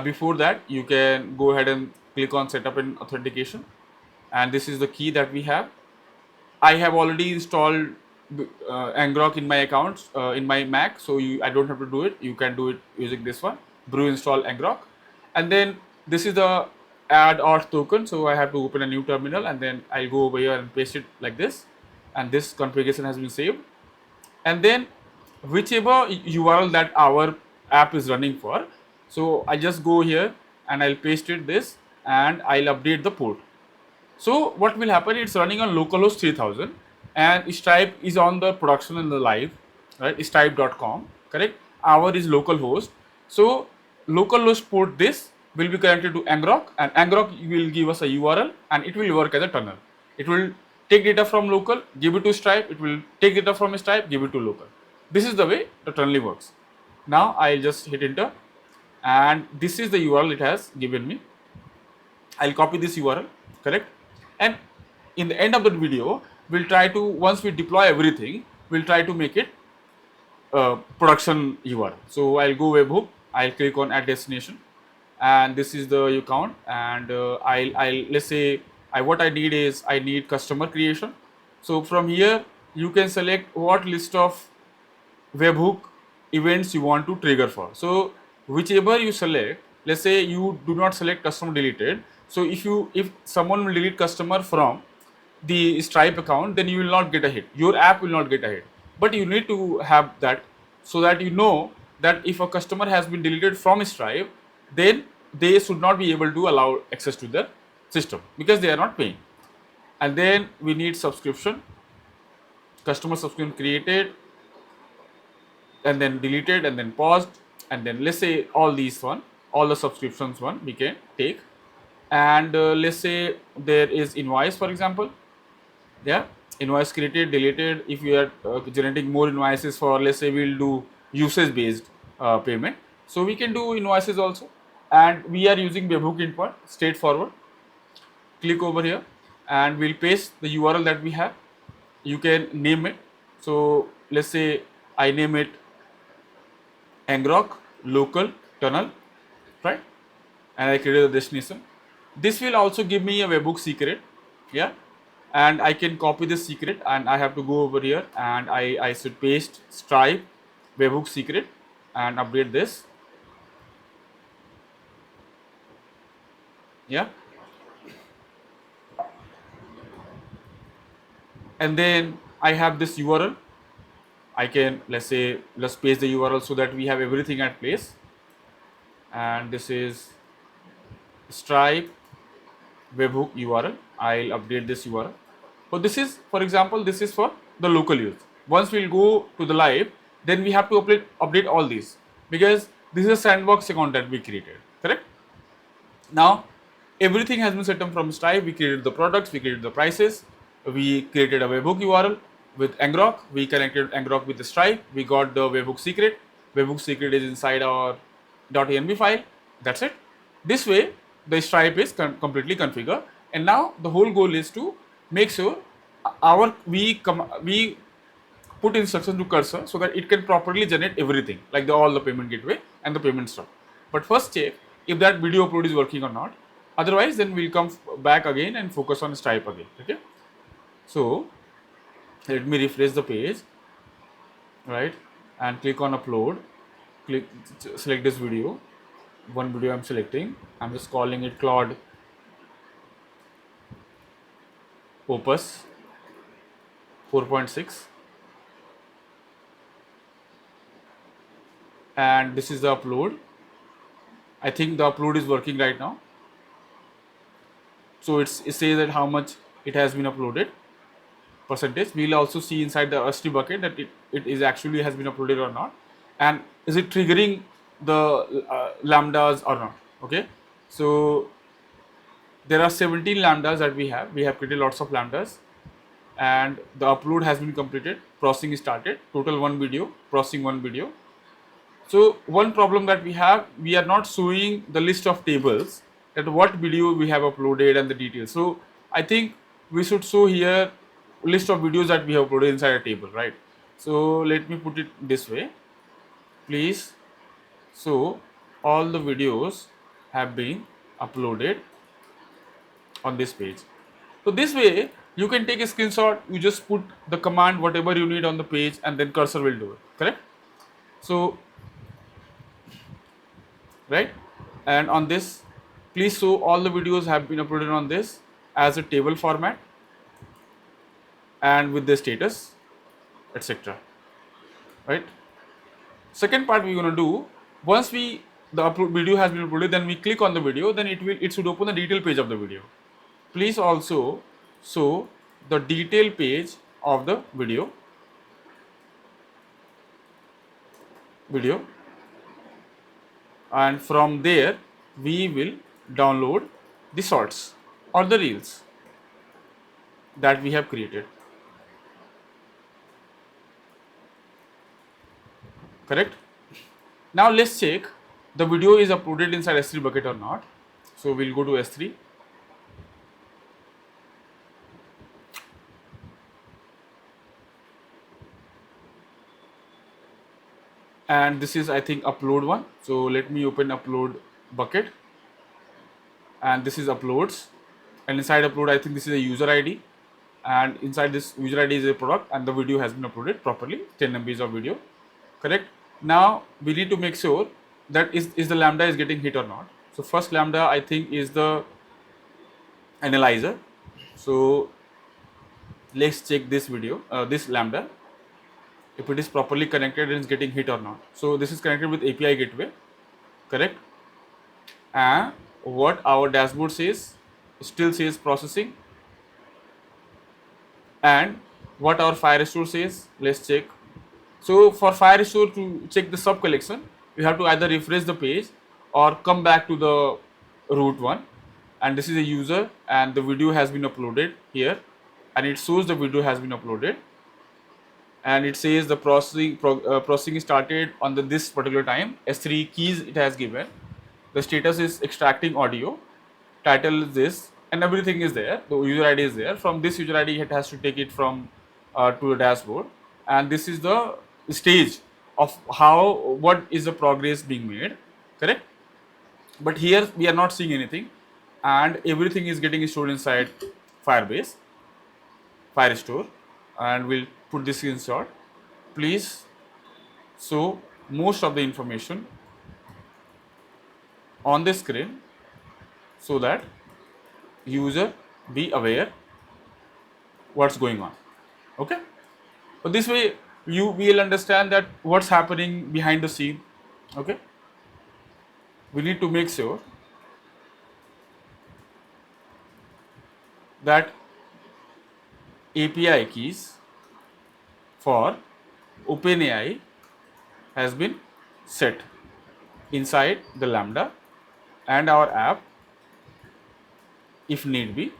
Before that, you can go ahead and click on setup and authentication, and this is the key that we have. I have already installed ngrok in my accounts in my Mac, so I don't have to do it. You can do it using this one, brew install ngrok. And then this is the add auth token, so I have to open a new terminal, and then I'll go over here and paste it like this, and this configuration has been saved. And then whichever URL that our app is running for, so I just go here and I'll paste it this, and I'll update the port. So what will happen, it's running on localhost 3000 and Stripe is on the production and the live, right? Stripe.com, correct? Our is localhost. So localhost port this will be connected to ngrok, and ngrok will give us a URL and it will work as a tunnel. It will take data from local, give it to Stripe, it will take data from Stripe, give it to local. This is the way the tunneling works. Now I'll just hit enter, and this is the URL it has given me. I'll copy this URL, correct? And in the end of the video, we'll try to, once we deploy everything, we'll try to make it production URL. So I'll go webhook, I'll click on add destination, and this is the account, and I'll let's say what I need is I need customer creation. So from here you can select what list of webhook events you want to trigger for. So whichever you select, let's say you do not select customer deleted. So if someone will delete customer from the Stripe account, then you will not get a hit. Your app will not get a hit. But you need to have that, so that you know that if a customer has been deleted from Stripe, then they should not be able to allow access to the system because they are not paying. And then we need subscription, customer subscription created, and then deleted, and then paused, and then let's say all the subscriptions we can take. And let's say there is invoice, for example. Yeah, invoice created, deleted. If you are generating more invoices for, let's say we'll do usage based payment, so we can do invoices also. And we are using webhook endpoint, straightforward. Click over here and we'll paste the URL that we have. You can name it. So let's say I name it ngrok local tunnel, right? And I created the destination. This will also give me a webhook secret, yeah, and I can copy this secret, and I have to go over here and I should paste Stripe webhook secret and update this, yeah. And then I have this URL. I can, let's paste the URL so that we have everything at place. And this is Stripe webhook URL. I'll update this URL. So this is, for example, this is for the local use. Once we'll go to the live, then we have to update all these, because this is a sandbox account that we created, correct? Now everything has been set up from Stripe. We created the products, we created the prices, we created a webhook URL with ngrok, we connected ngrok with the Stripe, we got the webhook secret. Webhook secret is inside our .env file. That's it. This way the Stripe is completely configured, and now the whole goal is to make sure we put instruction to cursor so that it can properly generate everything, like all the payment gateway and the payment stuff. But first check if that video upload is working or not. Otherwise, then we'll come back again and focus on Stripe again. Okay. So let me refresh the page, right, and click on upload. Select this video. One video I'm selecting. I'm just calling it Claude Opus 4.6. and this is the upload. I think the upload is working right now. So it says that how much it has been uploaded, percentage. We'll also see inside the S3 bucket that it is actually has been uploaded or not, and is it triggering the lambdas or not. Okay, so there are 17 lambdas that we have. We have created lots of lambdas, and the upload has been completed. Processing is started. Total one video, processing one video. So one problem that we are not showing the list of tables that what video we have uploaded and the details. So I think we should show here list of videos that we have uploaded inside a table, right? So let me put it this way. Please show all the videos have been uploaded on this page. So this way you can take a screenshot, you just put the command whatever you need on the page and then cursor will do it, correct? So right, and on this please show all the videos have been uploaded on this as a table format and with the status, etc. Right. Second part we're going to do, once the video has been uploaded, then we click on the video, then it should open the detail page of the video. Please also show the detail page of the video and from there we will download the shorts or the reels that we have created, correct? Now let's check the video is uploaded inside S3 bucket or not. So we'll go to S3, and this is I think upload one. So let me open upload bucket, and this is uploads, and inside upload I think this is a user ID, and inside this user ID is a product, and the video has been uploaded properly, 10 MBs of video, correct? Now we need to make sure that is the lambda is getting hit or not. So first lambda I think is the analyzer. So let's check this video, this lambda, if it is properly connected and is getting hit or not. So this is connected with API gateway, correct? And what our dashboard says, still says processing, and what our Firestore says, let's check. So for Firestore to check the sub collection, you have to either refresh the page or come back to the root one, and this is a user and the video has been uploaded here, and it shows the video has been uploaded, and it says the processing started on this particular time. S3 keys it has given, the status is extracting audio, title is this, and everything is there. The user ID is there. From this user ID it has to take it from to the dashboard, and this is the stage of what is the progress being made, correct? But here we are not seeing anything, and everything is getting stored inside Firestore, and we'll put this screenshot. Please show most of the information on the screen so that user be aware what's going on. Okay, but this way you will understand that what's happening behind the scene. Okay, we need to make sure that API keys for OpenAI has been set inside the Lambda and our app if need be,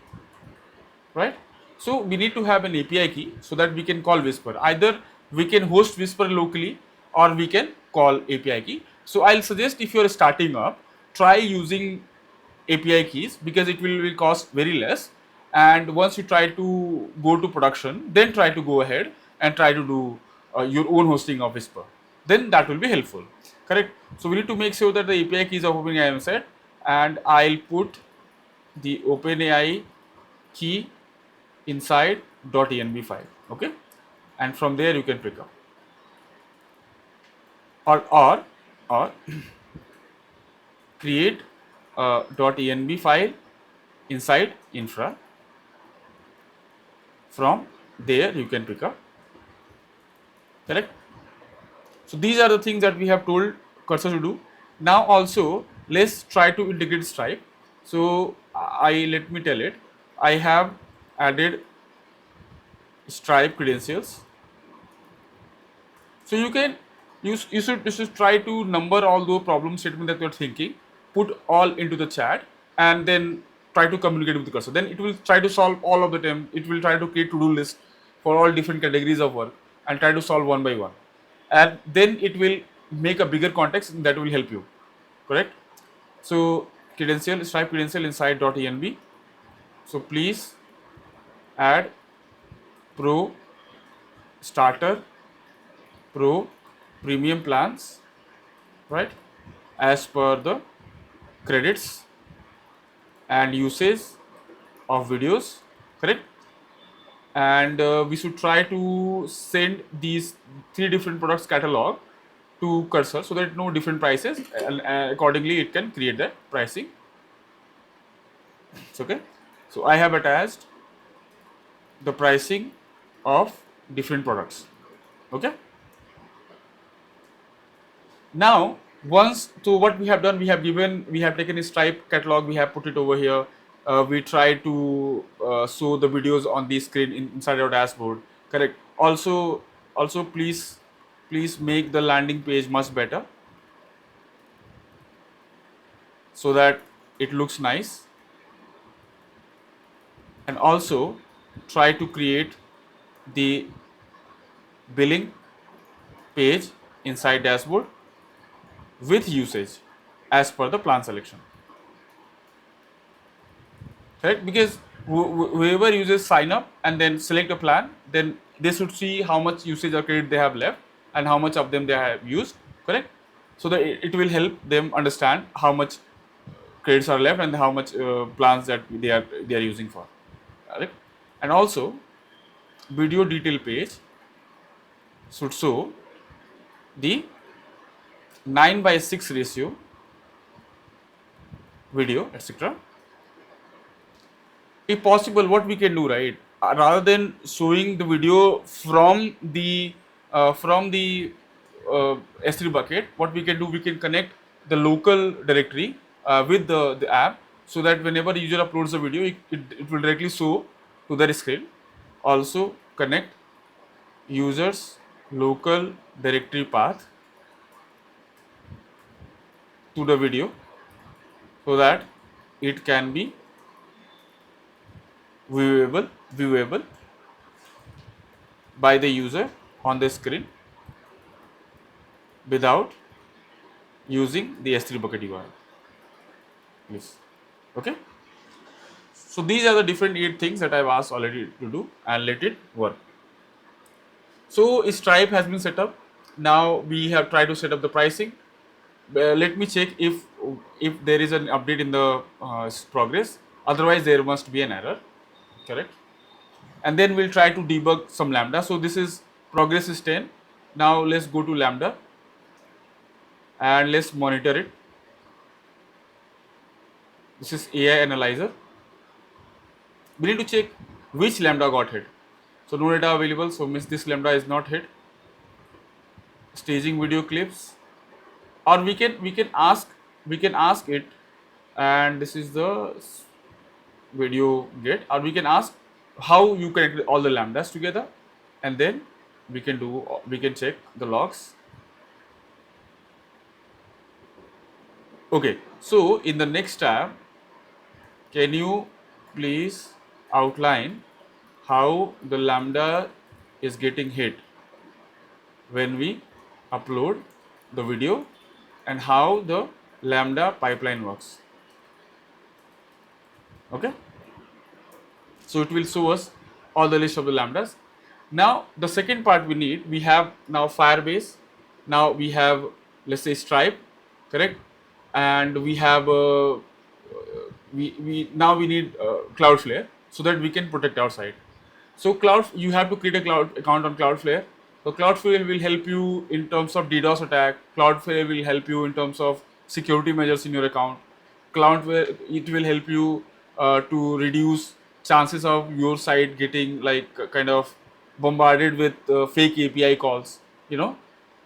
right? So we need to have an API key so that we can call Whisper. Either we can host Whisper locally or we can call API key. So I'll suggest if you're starting up, try using API keys because it will cost very less. And once you try to go to production, then try to go ahead and try to do your own hosting of Whisper. Then that will be helpful, correct? So we need to make sure that the API keys of OpenAI are set, and I'll put the OpenAI key inside .env file, okay? And from there you can pick up. Or create a .env file inside infra. From there you can pick up, correct? So these are the things that we have told cursor to do. Now also let's try to integrate Stripe. So let me tell it. I have added Stripe credentials. So you should try to number all those problem statement that you're thinking, put all into the chat, and then try to communicate with the cursor. Then it will try to solve all of the time. It will try to create to-do list for all different categories of work and try to solve one by one. And then it will make a bigger context that will help you. Correct? So Stripe credential inside .env. So please add pro, starter, pro, premium plans, right, as per the credits and usage of videos, correct. And we should try to send these 3 different products catalog to cursor so that no different prices, and accordingly it can create that pricing. It's okay. So I have attached the pricing of different products. Okay. Now what we have done, we have taken a Stripe catalog, we have put it over here. We try to show the videos on the screen inside our dashboard, correct. Also please make the landing page much better so that it looks nice, and also try to create the billing page inside dashboard with usage as per the plan selection, correct. Because whoever uses sign up and then select a plan, then they should see how much usage or credit they have left and how much of them they have used, correct. So that it will help them understand how much credits are left and how much plans that they are using for, correct. And also video detail page should show the 9:6 ratio video, etc. If possible, what we can do, right, rather than showing the video from the S3 bucket, what we can do, we can connect the local directory with the app, so that whenever the user uploads a video, it will directly show to their screen. Also connect users local directory path to the video so that it can be viewable by the user on the screen without using the S3 bucket URL. Yes. Okay. So these are the different 8 things that I've asked already to do, and let it work. So Stripe has been set up. Now we have tried to set up the pricing. Let me check if there is an update in the progress. Otherwise, there must be an error, correct. And then we'll try to debug some Lambda. So this is progress is 10. Now let's go to Lambda and let's monitor it. This is AI analyzer. We need to check which Lambda got hit. So no data available, so means this Lambda is not hit. Staging video clips, or we can ask it, and this is the video get, or we can ask how you connected all the Lambdas together, and then we can check the logs. Okay, so in the next tab, can you please outline how the Lambda is getting hit when we upload the video, and how the Lambda pipeline works. Okay, so it will show us all the list of the Lambdas. Now the second part we have now Firebase, now we have, let's say, Stripe, correct, and we have we need Cloudflare, so that we can protect our site. So you have to create a cloud account on Cloudflare. So Cloudflare will help you in terms of DDoS attack. Cloudflare will help you in terms of security measures in your account. Cloudflare, it will help you to reduce chances of your site getting kind of bombarded with fake API calls.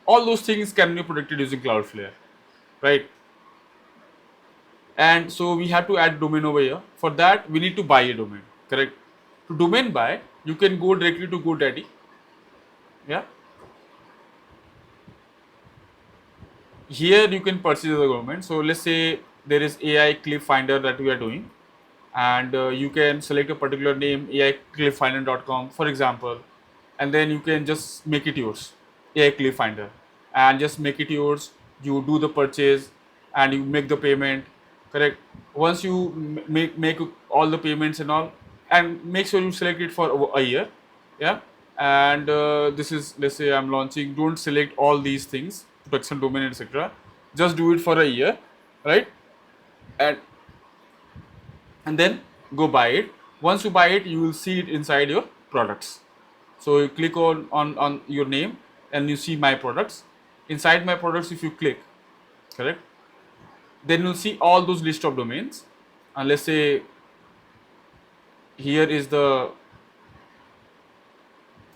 All those things can be protected using Cloudflare. right? And so we have to add domain over here. For that, we need to buy a domain, correct? To domain buy, you can go directly to GoDaddy. Yeah. Here you can purchase the domain. So let's say there is AI Clip Finder that we are doing, and you can select a particular name, AIClipFinder.com, for example, and then you can just make it yours, AI Clip Finder, and just make it yours. You do the purchase, and you make the payment, correct? Once you make all the payments and all, and make sure you select it for a year, yeah. And this is, let's say I'm launching. Don't select all these things, protection, domain, etc. Just do it for a year, right? And then go buy it. Once you buy it, you will see it inside your products. So you click on your name and you see my products. Inside my products, if you click, correct, then you'll see all those list of domains. And let's say here is the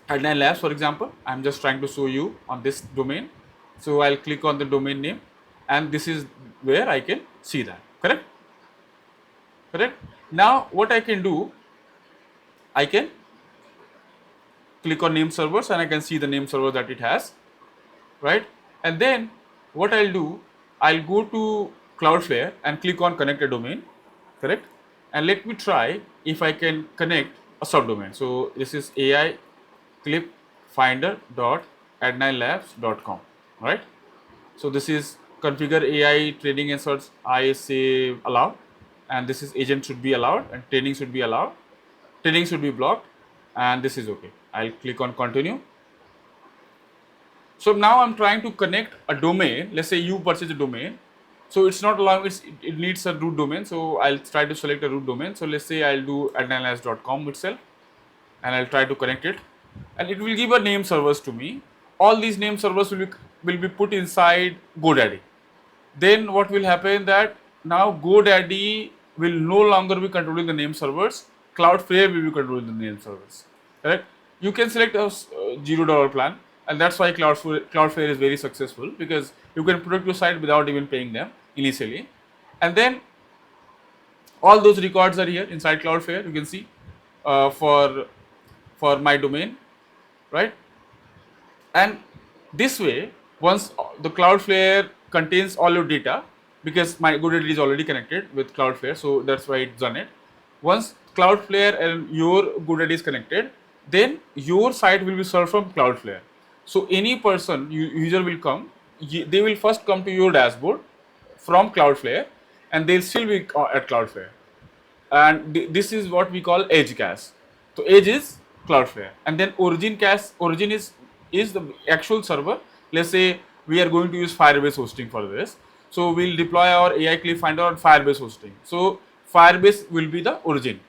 Adnan Labs, for example. I'm just trying to show you on this domain. So I'll click on the domain name, and this is where I can see that, correct? Correct. Now what I can do, I can click on name servers and I can see the name server that it has, right? And then what I'll do, I'll go to Cloudflare and click on connect a domain, correct? And let me try if I can connect a subdomain. So this is AI clip finder.adnilabs.com, right? So this is configure AI training and search. I say allow, and this is agent should be allowed and training should be allowed. Training should be blocked, and this is okay. I'll click on continue. So now I'm trying to connect a domain. Let's say you purchase a domain. So it's not allowing, it needs a root domain. So I'll try to select a root domain. So let's say I'll do adnilabs.com itself, and I'll try to connect it, and it will give a name servers to me. All these name servers will be put inside GoDaddy. Then what will happen, that now GoDaddy will no longer be controlling the name servers. Cloudflare will be controlling the name servers, correct? You can select a $0 plan, and that's why Cloudflare is very successful, because you can protect your site without even paying them initially. And then all those records are here inside Cloudflare. You can see for my domain, right? And this way, once the Cloudflare contains all your data, because my GoDaddy is already connected with Cloudflare, so that's why it's done it. Once Cloudflare and your GoDaddy is connected, then your site will be served from Cloudflare. So any person, user will come, they will first come to your dashboard from Cloudflare, and they'll still be at Cloudflare. And this is what we call edge cache. So edge is Cloudflare, and then origin cache, origin is the actual server. Let's say we are going to use Firebase hosting for this. So we'll deploy our AI Clip Finder on Firebase hosting. So Firebase will be the origin.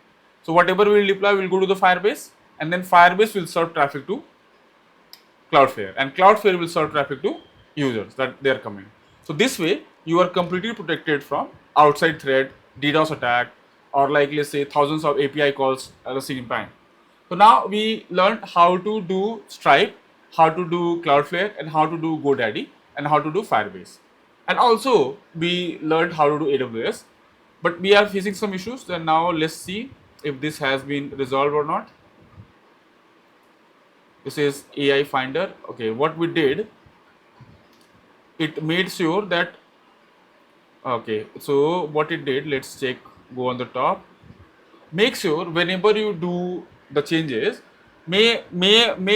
So whatever we'll deploy will go to the Firebase, and then Firebase will serve traffic to Cloudflare, and Cloudflare will serve traffic to users that they are coming. So this way you are completely protected from outside threat, DDoS attack, or like let's say thousands of API calls at the same time. So now we learned how to do Stripe, how to do Cloudflare, and how to do GoDaddy, and how to do Firebase. And also we learned how to do AWS, but we are facing some issues. And now let's see if this has been resolved or not. This is AI Finder. Okay, what we did, it made sure that, okay, so what it did, let's check, go on the top. Make sure whenever you do the changes, may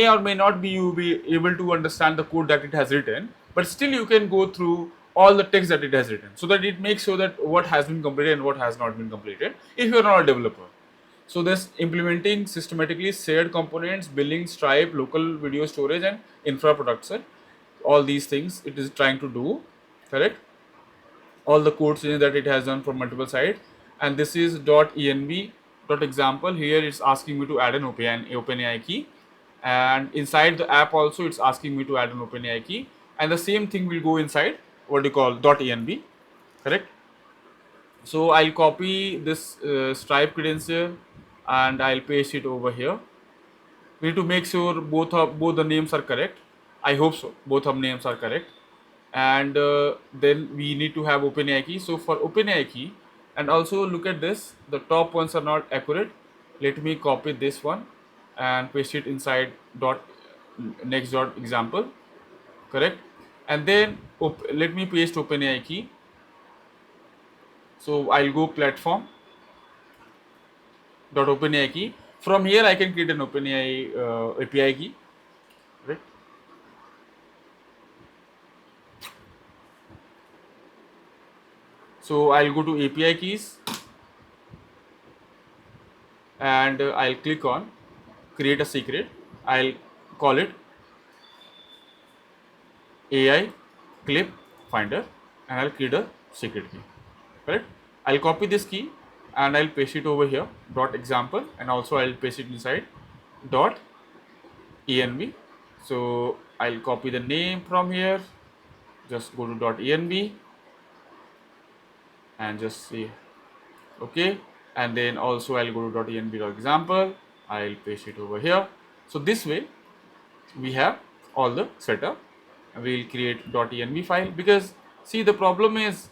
or may not be you be able to understand the code that it has written, but still you can go through all the text that it has written, so that it makes sure that what has been completed and what has not been completed if you are not a developer. So this implementing systematically shared components, building Stripe, local video storage, and infra production, all these things it is trying to do, correct? All the code changes that it has done from multiple sites. And this is .env .example. Here it's asking me to add an OpenAI key, and inside the app also it's asking me to add an OpenAI key, and the same thing will go inside what you call .env, correct? So I'll copy this Stripe credential and I'll paste it over here. We need to make sure both the names are correct. I hope so. Both of names are correct. and then we need to have OpenAI key. So for OpenAI key, and also look at this, the top ones are not accurate. Let me copy this one and paste it inside dot next dot example, correct? And then let me paste OpenAI key. So I'll go platform dot OpenAI key. From here I can create an OpenAI API key, right? So I'll go to API keys and I'll click on create a secret. I'll call it AI clip finder and I'll create a secret key, correct? I'll copy this key and I'll paste it over here dot example, and also I'll paste it inside dot env. So I'll copy the name from here, just go to dot env and just say okay, and then also I'll go to dot env dot example, I'll paste it over here. So this way we have all the setup. We'll create .env file, because see, the problem is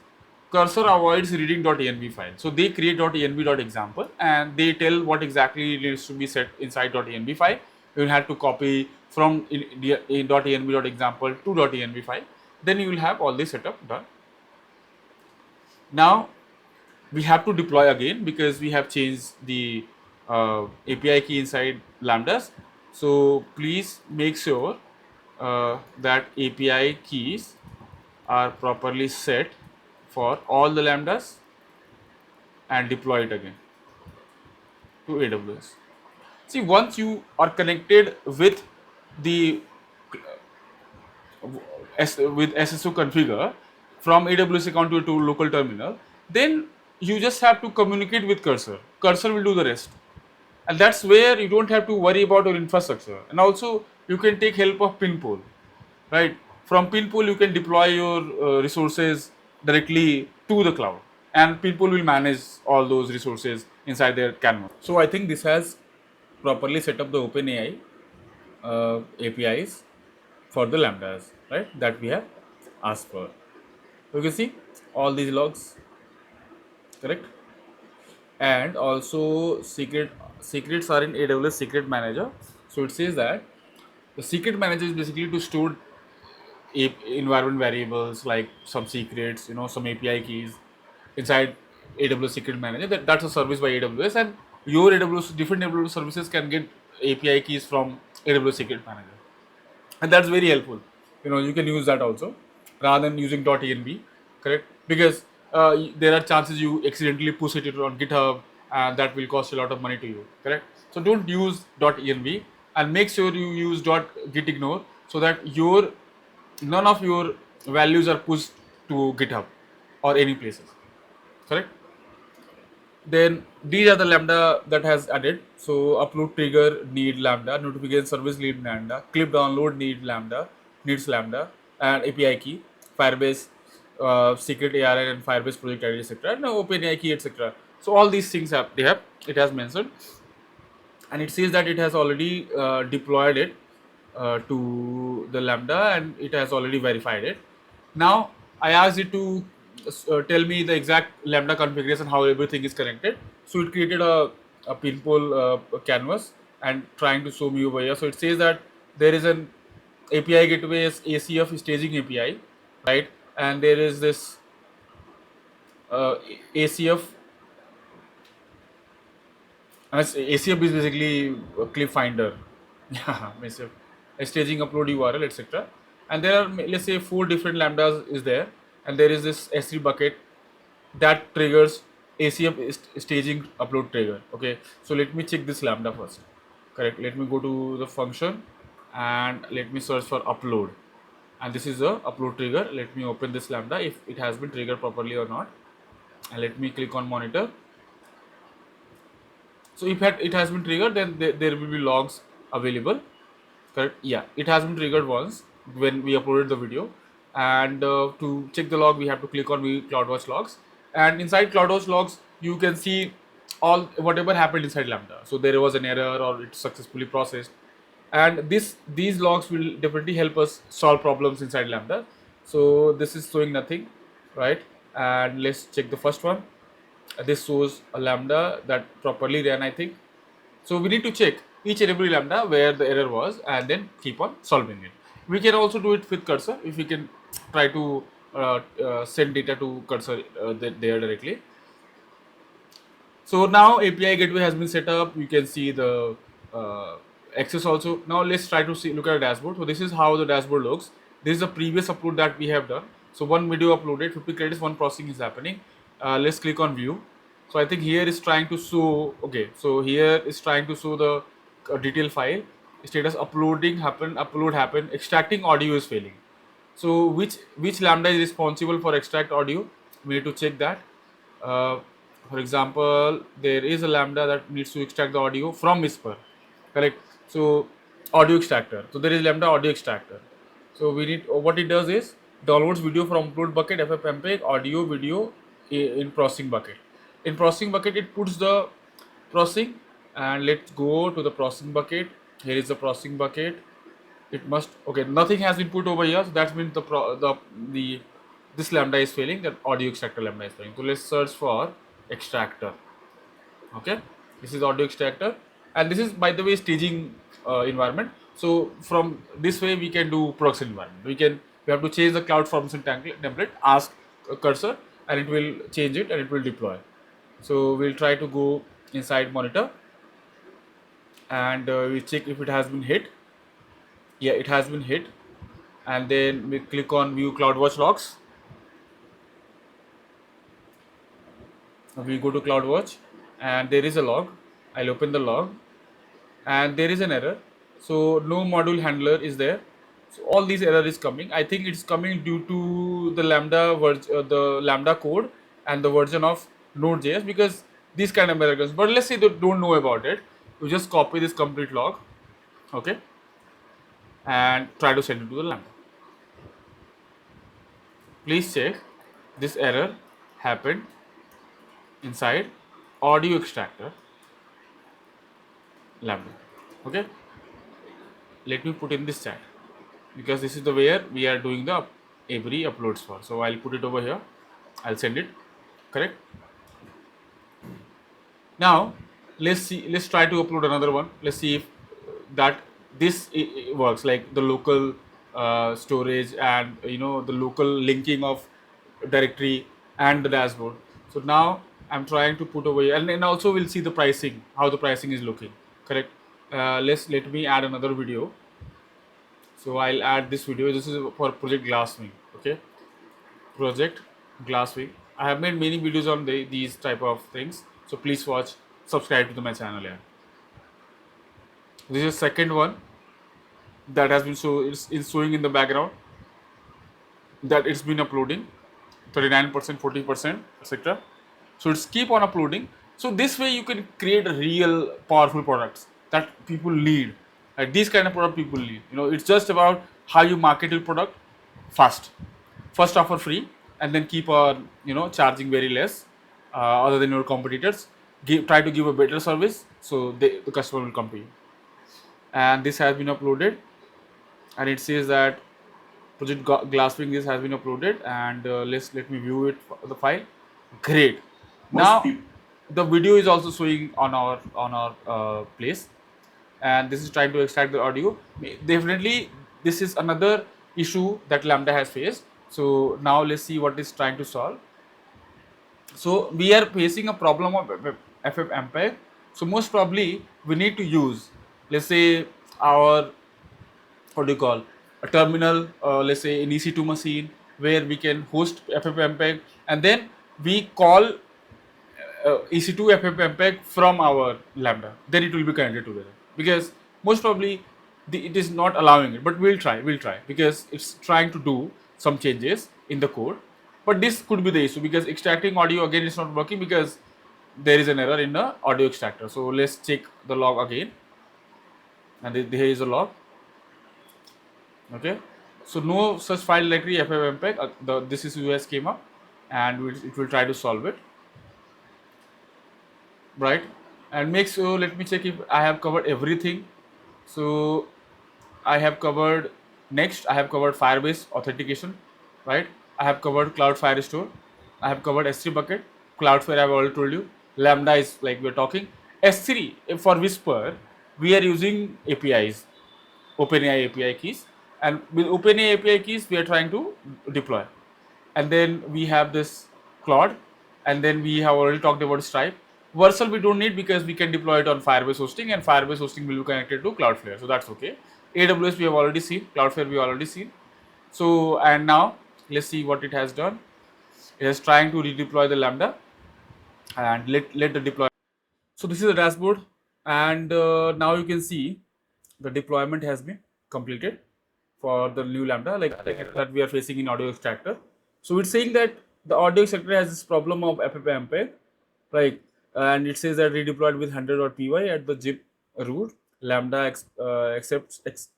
cursor avoids reading .env file, so they create .env example and they tell what exactly needs to be set inside .env file. You will have to copy from .env example to .env file, then you will have all this setup done. Now we have to deploy again because we have changed the API key inside lambdas. So please make sure that API keys are properly set for all the lambdas and deploy it again to AWS. See, once you are connected with the with SSO configure from AWS account to local terminal, then you just have to communicate with cursor. Cursor will do the rest, and that's where you don't have to worry about your infrastructure. And also you can take help of pinpool, right? From pinpool you can deploy your resources directly to the cloud, and pinpool will manage all those resources inside their canvas. So I think this has properly set up the OpenAI APIs for the lambdas, right, that we have asked for. You can see all these logs, correct? And also secrets are in AWS secret manager. So it says that the secret manager is basically to store environment variables like some secrets, some API keys inside AWS secret manager. That's a service by AWS, and your different AWS services can get API keys from AWS secret manager, and that's very helpful. You can use that also rather than using .env, correct? Because there are chances you accidentally push it on GitHub, and that will cost a lot of money to you, correct? So don't use .env, and make sure you use .gitignore so that none of your values are pushed to GitHub or any places, correct? Then these are the lambda that has added. So upload trigger need lambda, notification service need lambda, clip download needs lambda, and API key, Firebase secret ARN and Firebase project ID, etc. and OpenAI key, etc. So all these things it has mentioned, and it says that it has already deployed it to the lambda, and it has already verified it. Now I asked it to tell me the exact lambda configuration, how everything is connected. So it created a pinpool canvas and trying to show me over here. So it says that there is an API gateway as ACF staging API, right? And there is this ACF, and ACF is basically a clip finder. Yeah, a staging upload URL, etc. And there are, let's say, 4 different lambdas is there, and there is this S3 bucket that triggers ACF staging upload trigger. Okay, so let me check this lambda first, correct? Let me go to the function and let me search for upload, and this is the upload trigger. Let me open this lambda if it has been triggered properly or not, and let me click on monitor. So if it has been triggered, then there will be logs available, correct? Yeah, it has been triggered once when we uploaded the video, and to check the log we have to click on CloudWatch logs, and inside CloudWatch logs you can see all whatever happened inside lambda. So there was an error or it's successfully processed, and these logs will definitely help us solve problems inside lambda. So this is showing nothing, right? And let's check the first one. This shows a lambda that properly ran, I think. So we need to check each and every lambda where the error was and then keep on solving it. We can also do it with cursor if we can try to send data to cursor there directly. So now API gateway has been set up. You can see the uh, access also. Now let's try to see, look at the dashboard. So this is how the dashboard looks. This is the previous upload that we have done. So one video uploaded, 50 credits, one processing is happening. Let's click on view. So I think here is trying to show, okay, so here is trying to show the detail file. Status upload happened, extracting audio is failing. So which lambda is responsible for extract audio? We need to check that. Uh, for example, there is a lambda that needs to extract the audio from Whisper, correct? So audio extractor. So there is lambda audio extractor. So we need, what it does is downloads video from upload bucket ffmpeg audio video in processing bucket. In processing bucket, it puts the processing, and let's go to the processing bucket. Here is the processing bucket. It must, okay, nothing has been put over here, so that means the this lambda is failing, that audio extractor lambda is failing. So let's search for extractor. Okay, this is audio extractor, and this is, by the way, staging environment. So from this way we can do production environment. We have to change the cloud formation template, ask cursor, and it will change it and it will deploy. So we'll try to go inside monitor, and we check if it has been hit. Yeah, it has been hit. And then we click on view CloudWatch logs. We go to CloudWatch, and there is a log. I'll open the log, and there is an error. So no module handler is there. So all these error is coming. I think it's coming due to the the lambda code and the version of Node.js, because these kind of errors. But let's say they don't know about it. You just copy this complete log, okay, and try to send it to the lambda. Please check, this error happened inside audio extractor lambda. Okay, let me put in this chat, because this is the where we are doing the every uploads for. So I'll put it over here, I'll send it, correct? Now let's try to upload another one. Let's see if that this works, like the local storage, and the local linking of directory and the dashboard. So now I'm trying to put over here, and then also we'll see the pricing, how the pricing is looking, correct? Let me add another video. So I'll add this video. This is for project Glasswing. Okay, project Glasswing. I have made many videos on these type of things, so please watch, subscribe to my channel. Yeah, this is second one that has been, so it's showing in the background that it's been uploading 39%, 40%, etc. So it's keep on uploading. So this way you can create real powerful products that people need. Like these kind of product people need. It's just about how you market your product fast. First offer free, and then keep on charging very less, other than your competitors. Try to give a better service, so the customer will come to you. And this has been uploaded, and it says that project Glasswing, this has been uploaded, and let me view it, the file. Great. Now the video is also showing on our place, and this is trying to extract the audio. Definitely this is another issue that Lambda has faced. So now let's see what it's trying to solve. So we are facing a problem of ffmpeg. So most probably we need to use, let's say, our, what do you call, a terminal, let's say an EC2 machine, where we can host ffmpeg, and then we call EC2 ffmpeg from our Lambda. Then it will be connected together, because most probably it is not allowing it, but we'll try, because it's trying to do some changes in the code. But this could be the issue, because extracting audio again is not working, because there is an error in the audio extractor. So let's check the log again, and here is a log. Okay, so no such file directory ffmpeg. This is US came up, and it will try to solve it, right? And make sure, let me check if I have covered everything. So I have covered Next, I have covered Firebase Authentication, right? I have covered Cloud Firestore. I have covered S3 bucket. Cloudflare, I've already told you. Lambda is like we're talking. S3 for Whisper, we are using APIs, OpenAI API keys, and with OpenAI API keys, we are trying to deploy. And then we have this Claude, and then we have already talked about Stripe. Versal we don't need because we can deploy it on Firebase hosting, and Firebase hosting will be connected to Cloudflare, so that's okay. AWS we have already seen, Cloudflare we already seen. So and now let's see what it has done. It is trying to redeploy the Lambda and let the deploy. So this is the dashboard, and now you can see the deployment has been completed for the new Lambda, like that we are facing in audio extractor. So it's saying that the audio extractor has this problem of ffmpeg, right? And it says that redeployed with 100.py at the zip root. Lambda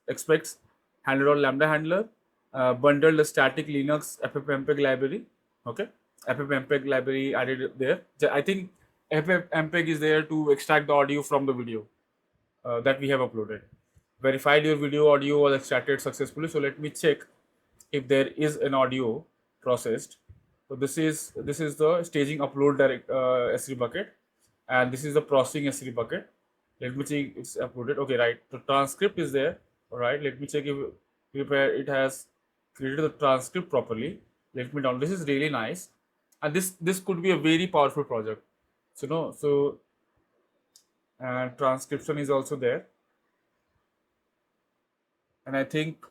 expects handler or Lambda handler, bundled the static Linux ffmpeg library. Okay, ffmpeg library added there. I think ffmpeg is there to extract the audio from the video that we have uploaded. Verified your video audio was extracted successfully. So let me check if there is an audio processed. So this is the staging upload direct S3 bucket, and this is the processing S3 bucket. Let me check it's uploaded. Okay, right. The transcript is there. All right. Let me check if it has created the transcript properly. Let me down. This is really nice, and this could be a very powerful project. So no, so and transcription is also there, and I think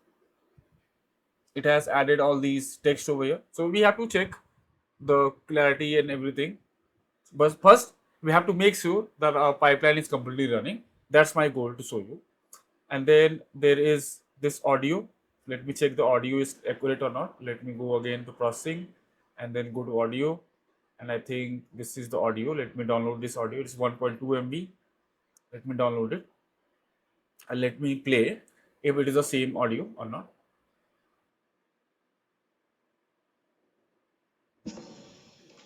it has added all these text over here. So we have to check the clarity and everything. But first, we have to make sure that our pipeline is completely running. That's my goal to show you. And then there is this audio. Let me check the audio is accurate or not. Let me go again to processing and then go to audio. And I think this is the audio. Let me download this audio. It's 1.2 MB. Let me download it. And let me play if it is the same audio or not.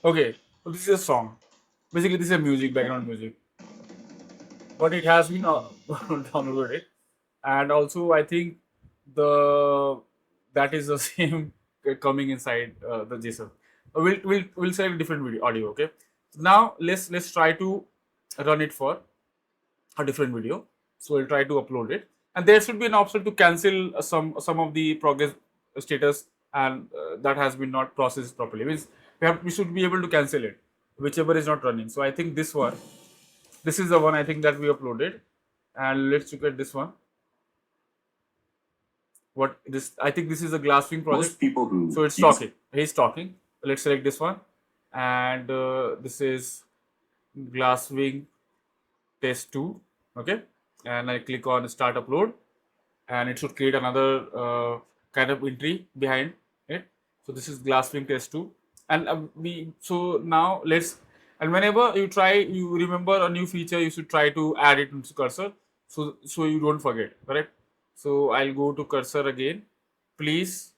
Okay, so this is a song. Basically, this is a music, background music. But it has been downloaded, and also I think the that is the same coming inside the JSON. We'll select different video audio. Okay, now let's try to run it for a different video. So we'll try to upload it, and there should be an option to cancel some of the progress status, and that has been not processed properly. Means we should be able to cancel it, whichever is not running. So I think this is the one I think that we uploaded, and let's look at this one. What this? I think this is a Glasswing project. Most people who so it's talking. He's talking. Let's select this one, and this is Glasswing test 2. Okay, and I click on start upload, and it should create another kind of entry behind it. So this is Glasswing test 2, and so now let's, and whenever you try, you remember a new feature, you should try to add it into cursor, so you don't forget, correct? So I'll go to cursor again. Please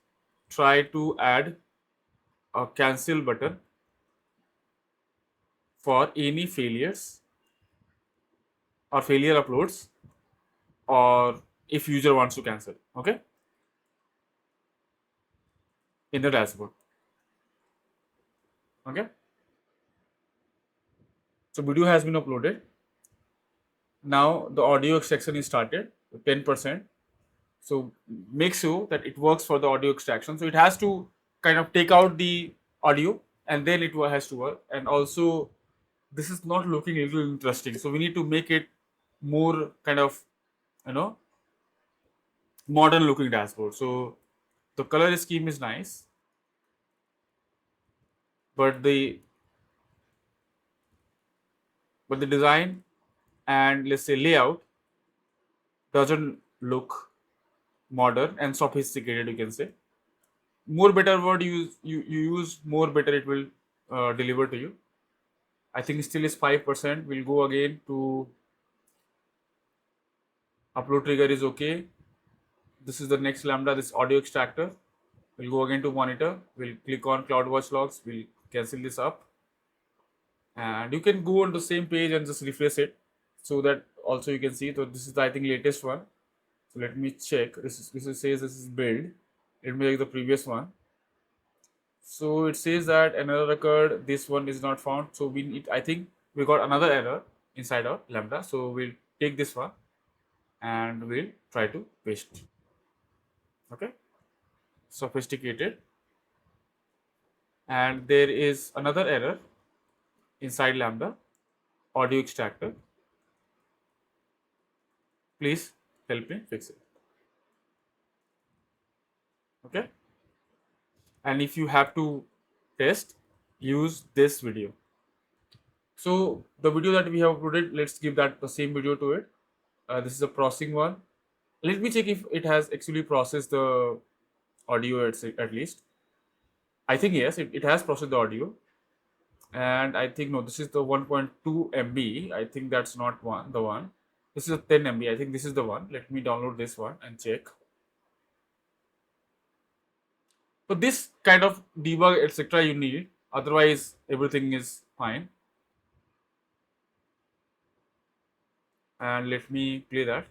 try to add a cancel button for any failures or failure uploads, or if user wants to cancel. Okay, in the dashboard. Okay, so video has been uploaded. Now the audio extraction is started 10%. So make sure that it works for the audio extraction. So it has to kind of take out the audio, and then it has to work. And also this is not looking a little interesting, so we need to make it more kind of, you know, modern looking dashboard. So the color scheme is nice, but the design and let's say layout doesn't look modern and sophisticated, you can say. More better word you use, more better it will deliver to you. I think still is 5%. We'll go again to upload trigger is okay. This is the next Lambda, this audio extractor. We'll go again to monitor. We'll click on CloudWatch logs. We'll cancel this up. And you can go on the same page and just refresh it, so that also you can see. So this is the, I think, latest one. So let me check. This says this is build. Let me check the previous one. So it says that an error occurred. This one is not found. So we need. I think we got another error inside our Lambda. So we'll take this one and we'll try to paste. Okay, sophisticated. And there is another error inside Lambda, audio extractor. Please help me fix it. Okay. And if you have to test, use this video. So the video that we have uploaded, let's give that the same video to it. This is a processing one. Let me check if it has actually processed the audio at least. I think yes, it has processed the audio. And I think no, this is the 1.2 MB. I think that's not the one. This is a 10 MB. I think this is the one. Let me download this one and check. So this kind of debug, etc. you need. Otherwise, everything is fine. And let me play that.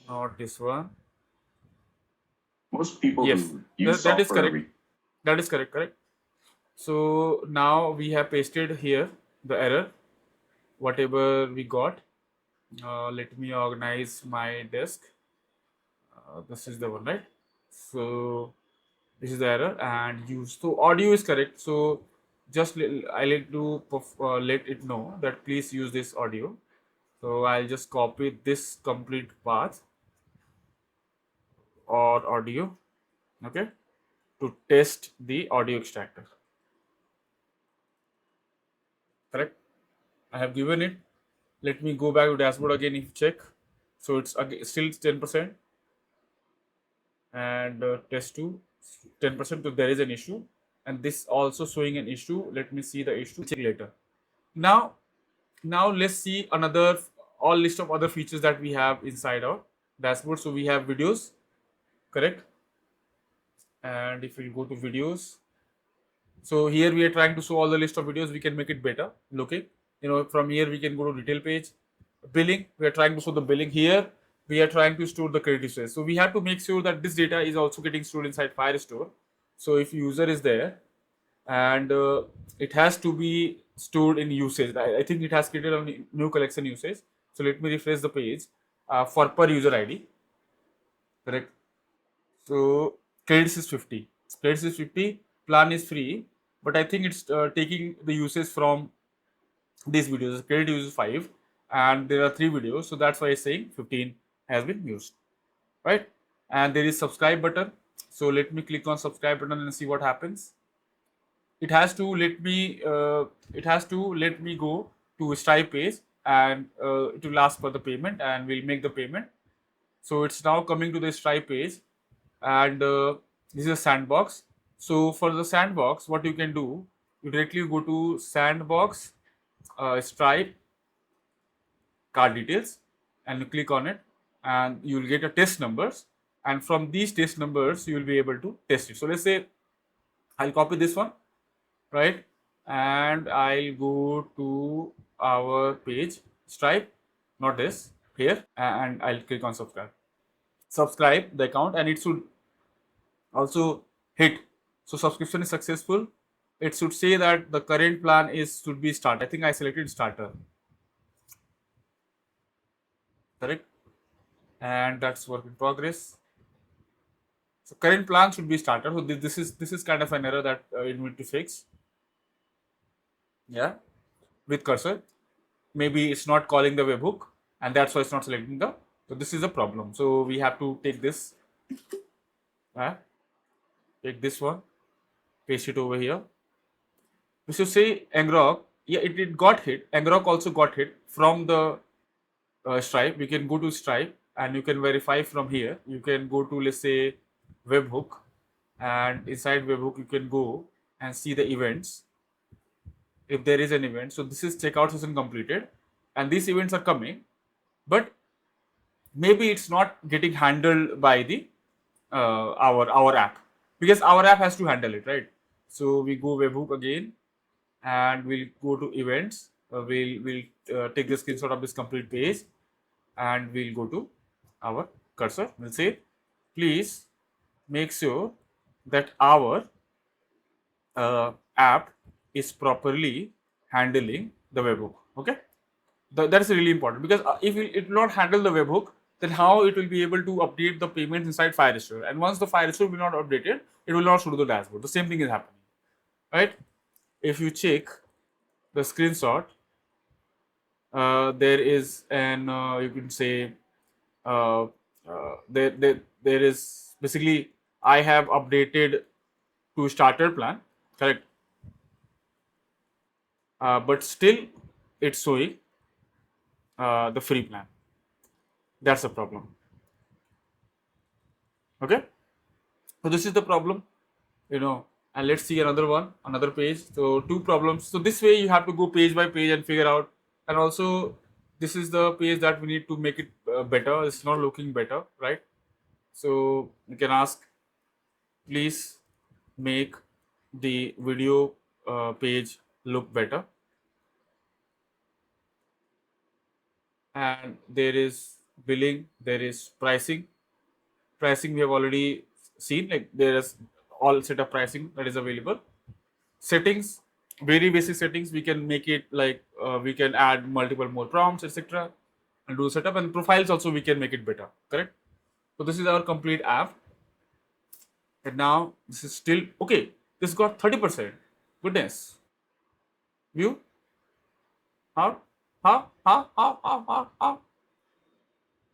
Not this one. Most people Yes, who use that is software correct. That is correct. So now we have pasted here the error, whatever we got. Let me organize my desk. This is the one, right? So this is the error and use. So audio is correct. So just I let to let it know that please use this audio. So I'll just copy this complete path or audio, okay, to test the audio extractor. Correct. I have given it. Let me go back to dashboard again if check. So it's again still 10% and test to 10%. So there is an issue and this also showing an issue. Let me see the issue, check later. Now let's see another all list of other features that we have inside our dashboard. So we have videos, correct? And if we go to videos, so here we are trying to show all the list of videos. We can make it better looking. From here we can go to detail page. Billing, we are trying to show the billing. Here we are trying to store the credit history. So we have to make sure that this data is also getting stored inside Firestore. So if user is there and it has to be stored in usage. I think it has created a new collection usage. So let me refresh the page for per user ID. Correct. So credits is 50. Credits is 50. Plan is free, but I think it's taking the usage from these videos. Credit uses 5, and there are 3 videos, so that's why it's saying 15 has been used, right? And there is subscribe button. So let me click on subscribe button and see what happens. It has to let me go to Stripe page and it will ask for the payment and we'll make the payment. So it's now coming to the Stripe page and this is a sandbox. So for the sandbox, what you can do, you directly go to sandbox Stripe card details and you click on it and you will get a test numbers, and from these test numbers you will be able to test it. So let's say I'll copy this one, right, and I'll go to our page Stripe, not this, here, and I'll click on subscribe the account, and it should also hit. So subscription is successful. It should say that the current plan should be starter. I think I selected starter, correct, and that's work in progress. So current plan should be starter. So this is kind of an error that you need to fix. Yeah, with cursor, maybe it's not calling the webhook, and that's why it's not selecting the. So this is a problem. So we have to take this. Take this one, paste it over here. We should say ngrok. Yeah, it got hit. Ngrok also got hit from the Stripe. You can go to Stripe and you can verify from here. You can go to, let's say, webhook, and inside webhook you can go and see the events if there is an event. So this is checkout session completed and these events are coming, but maybe it's not getting handled by the our app, because our app has to handle it, right? So we go webhook again and we'll go to events. We'll take the screenshot of this complete page and we'll go to our cursor. We'll say please make sure that our app is properly handling the webhook. Okay, that is really important, because if it will not handle the webhook, then how it will be able to update the payments inside Firestore? And once the Firestore will not update it, it will not show to the dashboard. The same thing is happening, right? If you check the screenshot, there is an you can say uh, there is basically I have updated to starter plan, correct? But still it's showing the free plan. That's the problem. Okay, so this is the problem, and let's see another page. So two problems. So this way you have to go page by page and figure out. And also this is the page that we need to make it better. It's not looking better, right? So you can ask, please make the video page look better. And there is billing, there is pricing. Pricing we have already seen, like there is all set of pricing that is available. Settings, very basic settings, we can make it like we can add multiple more prompts, etc., and do setup. And profiles also we can make it better, correct? So this is our complete app. And now this is still okay. This got 30%. Goodness. View. How?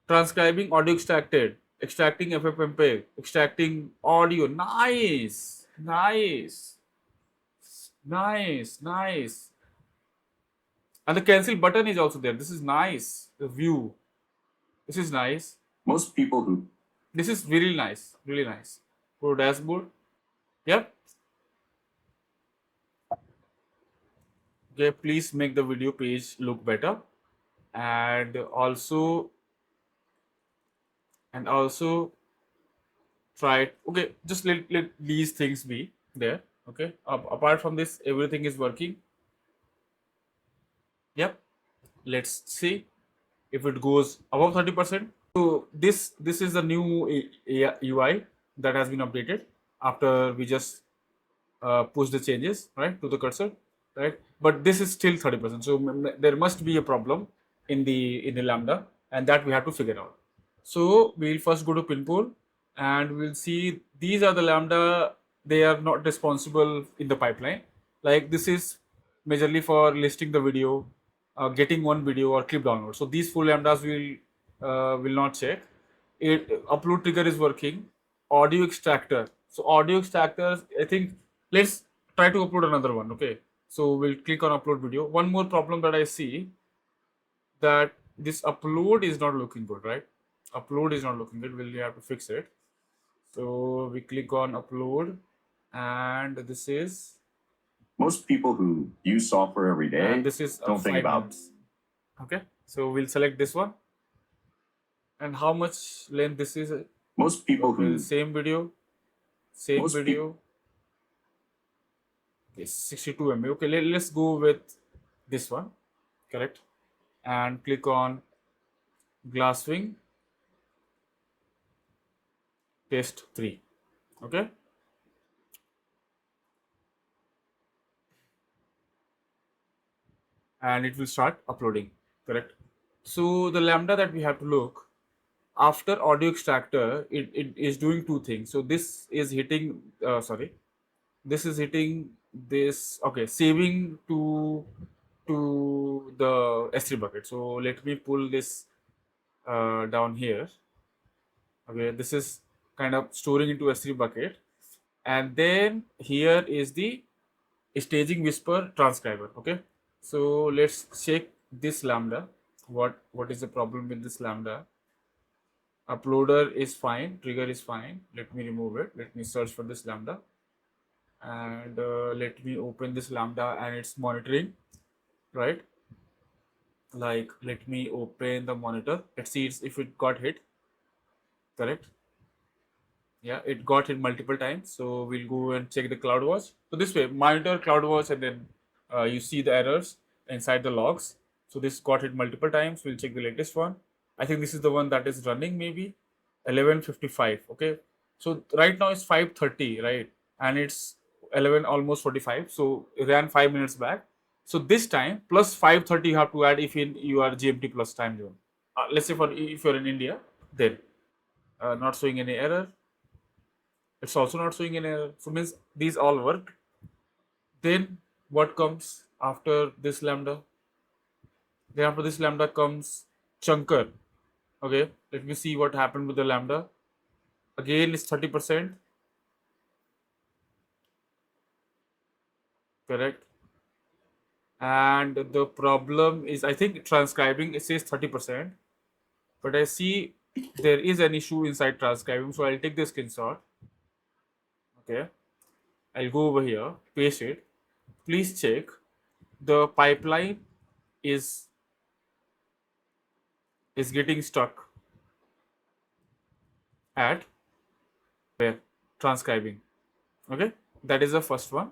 Transcribing audio extracted, extracting FFmpeg, extracting audio. Nice, nice, nice. And the cancel button is also there. This is nice. The view. This is nice. Most people who. This is really nice. Really nice. Go to dashboard. Yep. Okay, please make the video page look better. And also try it. Okay, just let these things be there. Okay, apart from this, everything is working. Yep, let's see if it goes above 30%. So this is the new UI that has been updated after we just push the changes right to the cursor, right? But this is still 30%. So there must be a problem in the Lambda, and that we have to figure out. So we'll first go to Pinpool, and we'll see these are the Lambda. They are not responsible in the pipeline. Like this is majorly for listing the video, getting one video or clip download. So these full Lambdas will not check. Upload trigger is working. Audio extractor. So audio extractors, I think let's try to upload another one. Okay. So we'll click on upload video. One more problem that I see, that this upload is not looking good, right? Upload is not looking good. We'll have to fix it. So we click on upload, and this is most people who use software every day. And this is don't think about. minutes. Okay, so we'll select this one. And how much length this is? Most people who same video, yes, 62 MB. Okay, let's go with this one, correct? And click on Glasswing test 3. Okay, and it will start uploading, correct? So the Lambda that we have to look after audio extractor, it is doing two things. So this is hitting this is hitting this. Okay, saving to the S3 bucket. So let me pull this down here. Okay, this is kind of storing into S3 bucket, and then here is the staging whisper transcriber. Okay, so let's check this Lambda. What is the problem with this Lambda? Uploader is fine, trigger is fine. Let me remove it. Let me search for this Lambda, and let me open this Lambda and it's monitoring, right? Like let me open the monitor. Let's see if it got hit, correct? Yeah, it got hit multiple times. So we'll go and check the CloudWatch. So this way, monitor CloudWatch, and then you see the errors inside the logs. So this got hit multiple times. We'll check the latest one. I think this is the one that is running maybe. 11:55. Okay, so right now it's 5:30, right? And it's 11 almost 45. So it ran 5 minutes back. So this time plus 5:30 you have to add if you are GMT plus time zone. Let's say for if you're in India, then not showing any error. It's also not showing any error. So means these all work. Then what comes after this lambda? Then after this lambda comes chunker. Okay, let me see what happened with the lambda. Again, it's 30%. Correct. And the problem is, I think transcribing it says 30%, but I see there is an issue inside transcribing. So I'll take the screenshot. Okay, I'll go over here, paste it. Please check the pipeline is getting stuck at where transcribing. Okay, that is the first one,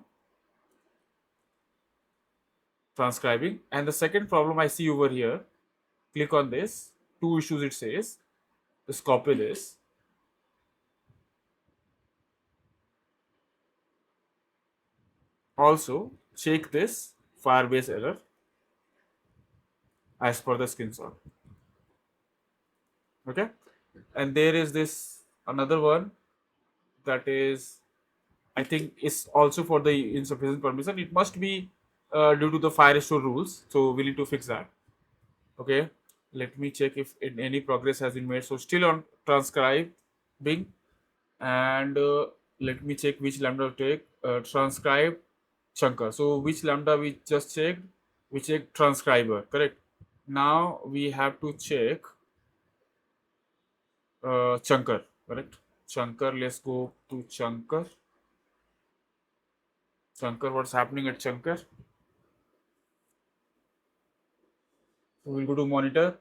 transcribing. And the second problem I see over here, click on this, two issues it says. Just copy this. Also check this Firebase error as per the screenshot. Okay, and there is this another one that is, I think, is also for the insufficient permission. It must be due to the Firestore rules, so we need to fix that. Okay, let me check if any progress has been made. So still on transcribing, and let me check which lambda to take. Transcribe chunker. So which lambda we just checked? We checked transcriber, correct? Now we have to check chunker, correct? Chunker, let's go to chunker. Chunker, what's happening at chunker? So we'll go to monitor,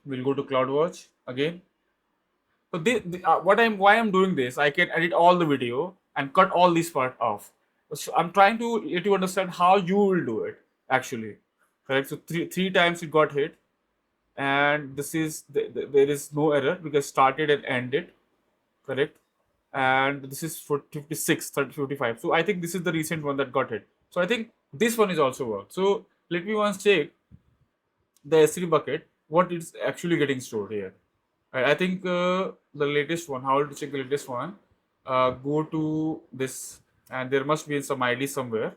we'll go to CloudWatch again. So why I'm doing this, I can edit all the video and cut all this part off. So I'm trying to let you understand how you will do it actually, correct? So three times it got hit, and this is there is no error because started and ended, correct? And this is for 56, 30, 55. So I think this is the recent one that got hit. So I think this one is also worked. So let me once check the S3 bucket, what is actually getting stored here. I think the latest one, how to check the latest one, go to this, and there must be some ID somewhere.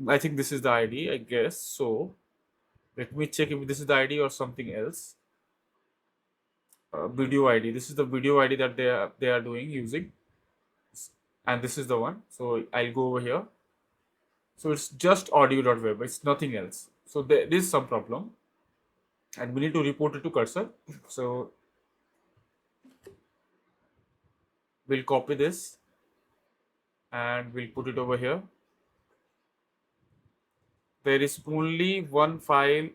I think this is the ID, I guess. So let me check if this is the ID or something else. Video ID. This is the video ID that they are doing using, and this is the one. So I'll go over here. So it's just audio.web. It's nothing else. So there is some problem, and we need to report it to cursor. So we'll copy this and we'll put it over here. There is only one file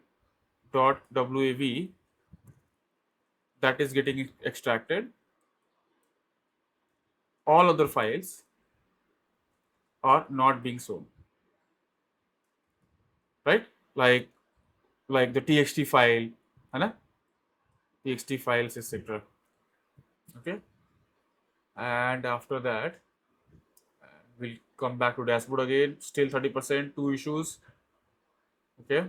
.wav that is getting extracted. All other files are not being shown, right? Like the txt file, txt files, etc. Okay, and after that we'll come back to dashboard again. Still 30%, two issues. Okay,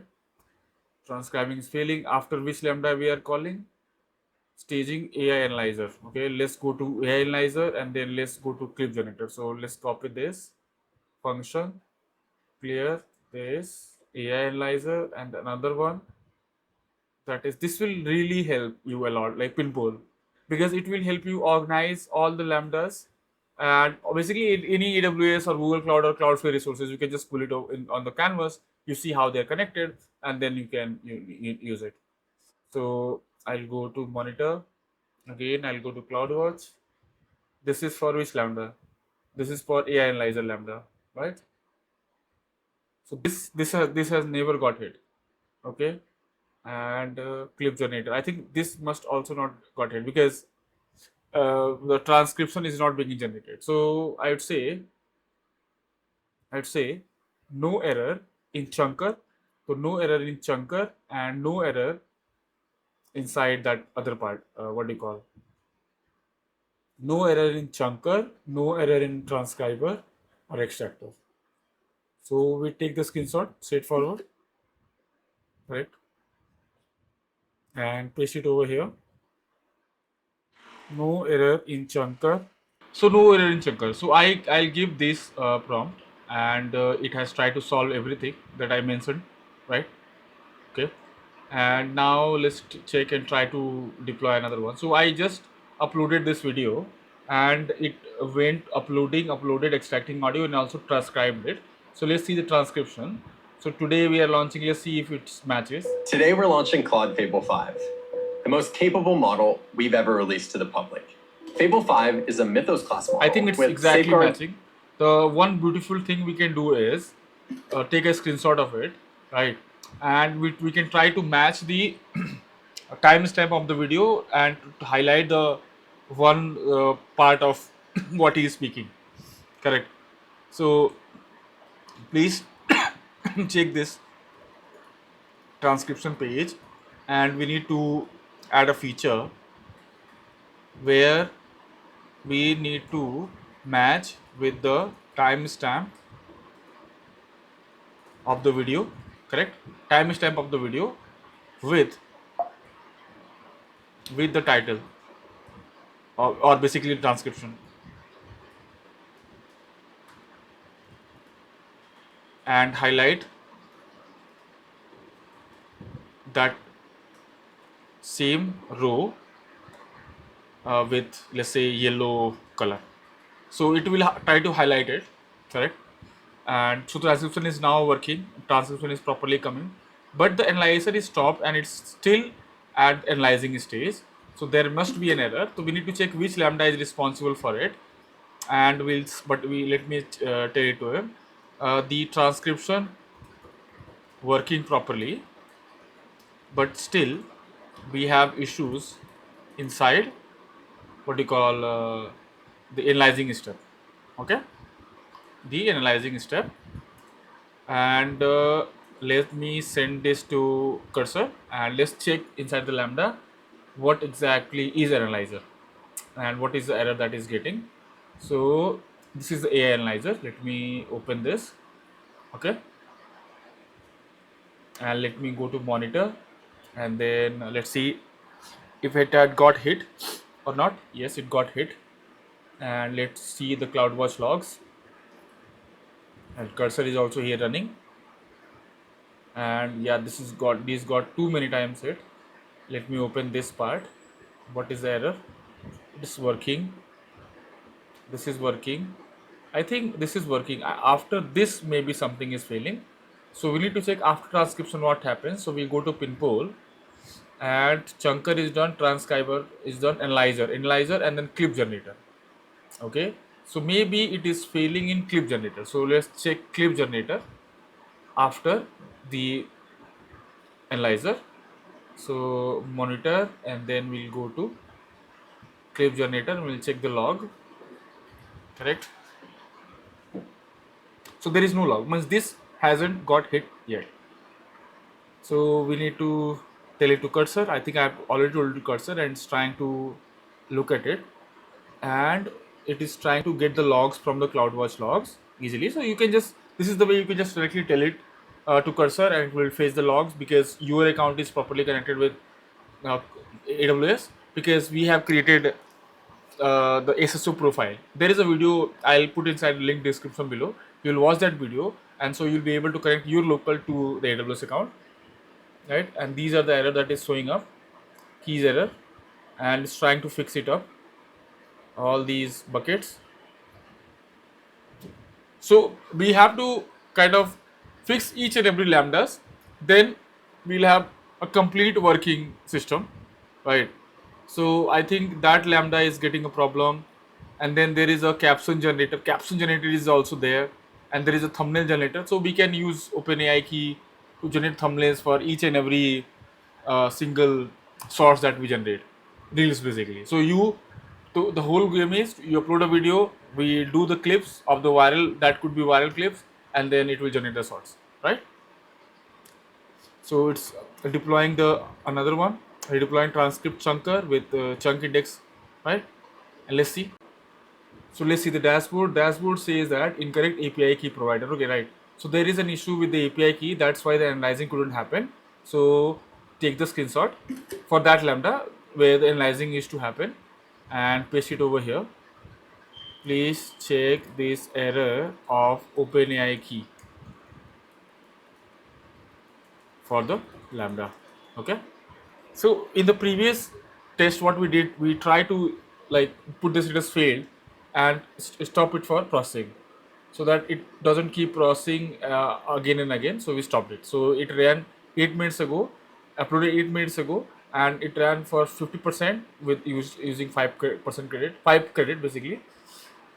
transcribing is failing. After which lambda we are calling? Staging AI analyzer. Okay, let's go to AI analyzer and then let's go to clip generator. So let's copy this function, clear this AI analyzer, and another one that is, this will really help you a lot, like pinball, because it will help you organize all the lambdas. And basically in any AWS or Google Cloud or Cloudflare resources, you can just pull it on the canvas. You see how they're connected, and then you can use it. So I'll go to monitor again. I'll go to CloudWatch. This is for which lambda? This is for AI analyzer lambda, right? So this has never got hit. Okay, and clip generator. I think this must also not got hit because the transcription is not being generated. So I'd say no error in chunker. So no error in chunker and no error inside that other part. What do you call? No error in chunker, no error in transcriber or extractor. So we take the screenshot straightforward, right? And paste it over here. No error in chunker. So no error in chunker. So I'll give this prompt, and it has tried to solve everything that I mentioned, right? Okay. And now let's check and try to deploy another one. So I just uploaded this video, and it went uploaded, extracting audio, and also transcribed it. So let's see the transcription. So today we are launching. Let's see if it matches. Today we're launching Claude Fable 5, the most capable model we've ever released to the public. Fable 5 is a Mythos class model. I think it's with exactly safeguard- matching. The one beautiful thing we can do is take a screenshot of it, right? And we can try to match the timestamp of the video and to highlight the one part of what he is speaking. Correct. So please check this transcription page, and we need to add a feature where we need to match with the timestamp of the video, correct? Timestamp of the video with the title, or basically transcription, and highlight that same row with, let's say, yellow color. So it will try to highlight it, correct? And so transcription is now working, transcription is properly coming, but the analyzer is stopped and it's still at analyzing stage. So there must be an error. So we need to check which lambda is responsible for it, and let me tell it to him. The transcription working properly, but still we have issues inside what you call the analyzing step. Okay, the analyzing step. And let me send this to cursor, and let's check inside the lambda what exactly is analyzer and what is the error that is getting. So this is the AI analyzer. Let me open this. Okay, and let me go to monitor, and then let's see if it had got hit or not. Yes, it got hit. And let's see the CloudWatch logs, and cursor is also here running. And yeah, this got too many times hit. Let me open this part. What is the error? It is working. This is working. I think this is working. After this, maybe something is failing. So we need to check after transcription what happens. So we go to pin poll, and chunker is done, transcriber is done, analyzer, and then clip generator. Okay. So maybe it is failing in clip generator. So let's check clip generator after the analyzer. So monitor, and then we'll go to clip generator and we'll check the log, correct? So there is no log, means this hasn't got hit yet. So we need to tell it to cursor. I think I've already told it to cursor, and it's trying to look at it, and it is trying to get the logs from the CloudWatch logs easily. So you can just, this is the way you can just directly tell it to cursor, and it will fetch the logs because your account is properly connected with AWS, because we have created the SSO profile. There is a video I'll put inside the link description below. You'll watch that video, and so you'll be able to connect your local to the AWS account, right? And these are the error that is showing up, keys error, and it's trying to fix it up, all these buckets. So we have to kind of fix each and every lambdas, then we'll have a complete working system, right? So I think that lambda is getting a problem, and then there is a caption generator. Caption generator is also there, and there is a thumbnail generator. So we can use OpenAI key to generate thumbnails for each and every single source that we generate, reels basically. So the whole game is you upload a video, we do the clips of the viral, that could be viral clips, and then it will generate the shorts, right? So it's deploying the another one, redeploying transcript chunker with chunk index, right? And let's see. So let's see the dashboard. Dashboard says that incorrect API key provider. Okay, right. So there is an issue with the API key. That's why the analyzing couldn't happen. So take the screenshot for that Lambda where the analyzing is to happen and paste it over here. Please check this error of OpenAI key for the Lambda. Okay. So in the previous test, what we did, we tried to like put this as failed and stop it for processing, so that it doesn't keep processing again and again. So we stopped it. So it ran 8 minutes ago, uploaded 8 minutes ago, and it ran for 50% with using 5% credit, 5 credit basically.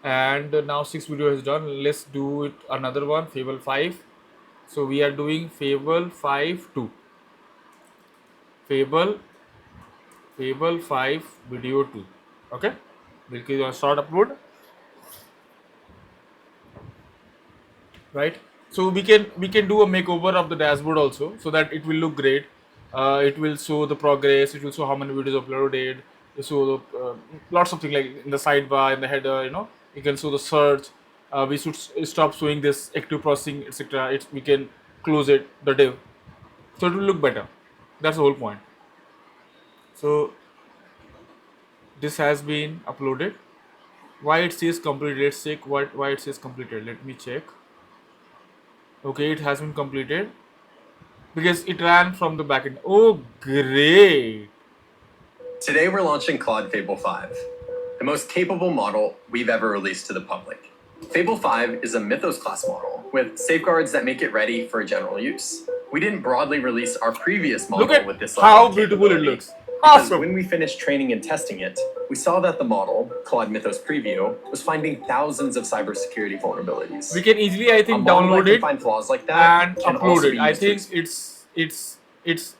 And now 6 video is done. Let's do it another one, Fable 5. So we are doing Fable 5 2. Fable 5 video 2. Okay, we'll click on start upload. Right, so we can do a makeover of the dashboard also, so that it will look great. It will show the progress, it will show how many videos uploaded, it show the lots of things like in the sidebar, in the header, you can show the search. We should stop showing this active processing, etc. We can close it, the div, so it will look better. That's the whole point. So this has been uploaded. Why it says completed? Let's check why it says completed. Let me check. Okay, it has been completed because it ran from the backend. Oh, great! Today we're launching Claude Fable 5, the most capable model we've ever released to the public. Fable 5 is a Mythos class model with safeguards that make it ready for general use. We didn't broadly release our previous model Look at with this level how of beautiful it capability, looks. because Awesome. when we finished training and testing it, we saw that the model, Claude Mythos Preview, was finding thousands of cybersecurity vulnerabilities. We can easily, I A think, model download that can it find flaws like that and can upload also it. be I used to think it's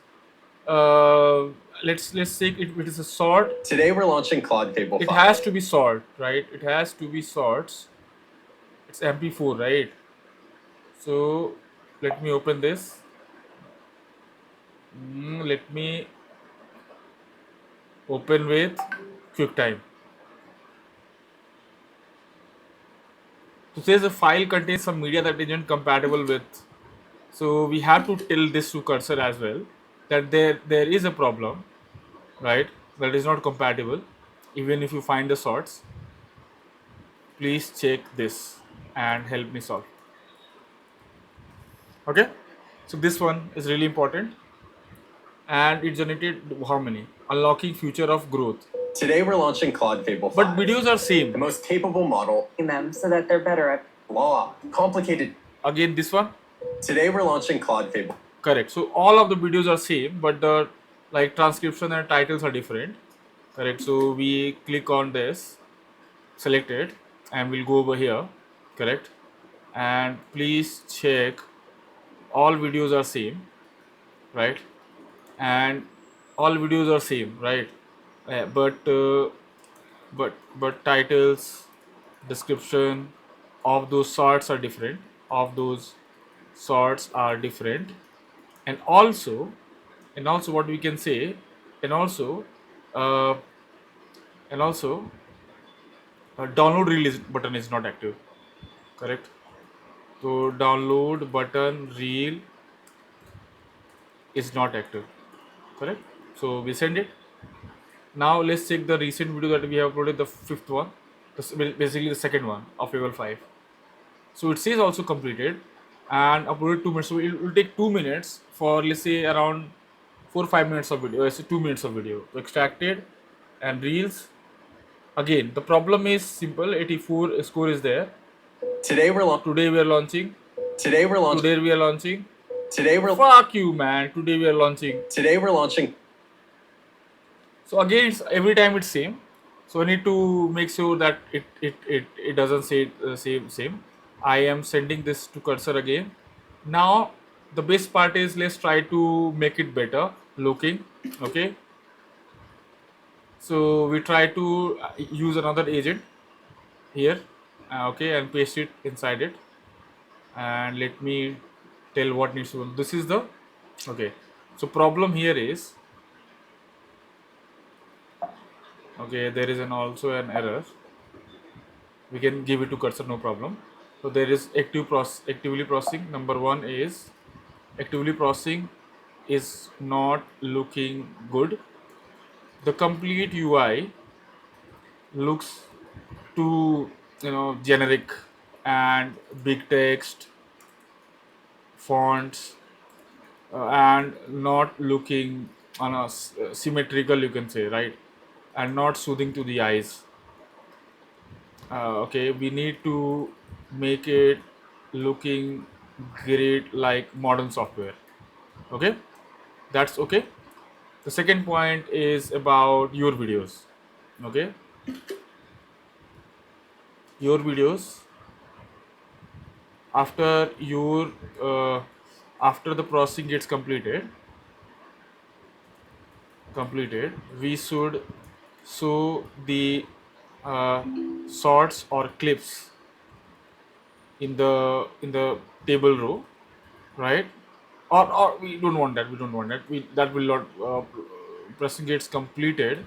let's say it is a sort. Today we're launching Claude Fable 5. It has to be sort, right? It has to be sorts. It's MP4, right? So let me open this. Let me open with QuickTime. So says the file contains some media that isn't compatible with. So we have to tell this to cursor as well, that there is a problem, right? That is not compatible. Even if you find the sorts, please check this and help me solve. Okay, so this one is really important, and it generated how many? Unlocking future of growth. Today we're launching Claude Fable 5. But videos are the same. most capable model them so that they're better at law. Complicated. Again, this one. Today we're launching Claude Fable. Correct. So all of the videos are same, but the like transcription and titles are different. Correct. So we click on this, select it, and we'll go over here. Correct. And please check all videos are same, right? And all videos are same, right? But titles, description of those sorts are different. Of those sorts are different, and also what we can say, and also uh, download release button is not active. Correct. So download button reel is not active. Correct. So we send it. Now let's check the recent video that we have uploaded, the fifth one, basically the second one of level 5. So it says also completed and uploaded 2 minutes. So it will take 2 minutes for, let's say, around 4 or 5 minutes of video. It's 2 minutes of video. So extracted and reels. Again, the problem is simple. 84 score is there. Today we're launching. Today we are launching. Today we're launching. Today we are launching. Today we're. Fuck you, man. Today we are launching. Today we're launching. So again, it's every time it's same. So I need to make sure that it doesn't say same. I am sending this to cursor again. Now the best part is, let's try to make it better looking. Okay. So we try to use another agent here. Okay, and paste it inside it. And let me tell what needs to. This is the okay. So problem here is Okay, there is also an error. We can give it to cursor, no problem. So there is actively processing. Number one is actively processing is not looking good. The complete UI looks too generic and big text fonts, and not looking on a symmetrical, you can say, right, and not soothing to the eyes. Okay, we need to make it looking great like modern software. Okay, that's okay. The second point is about your videos. Okay, your videos, after your after the processing gets completed, we should show the uh, sorts or clips in the table row, right? Or we don't want that. We don't want that. That will not. Pressing gets completed.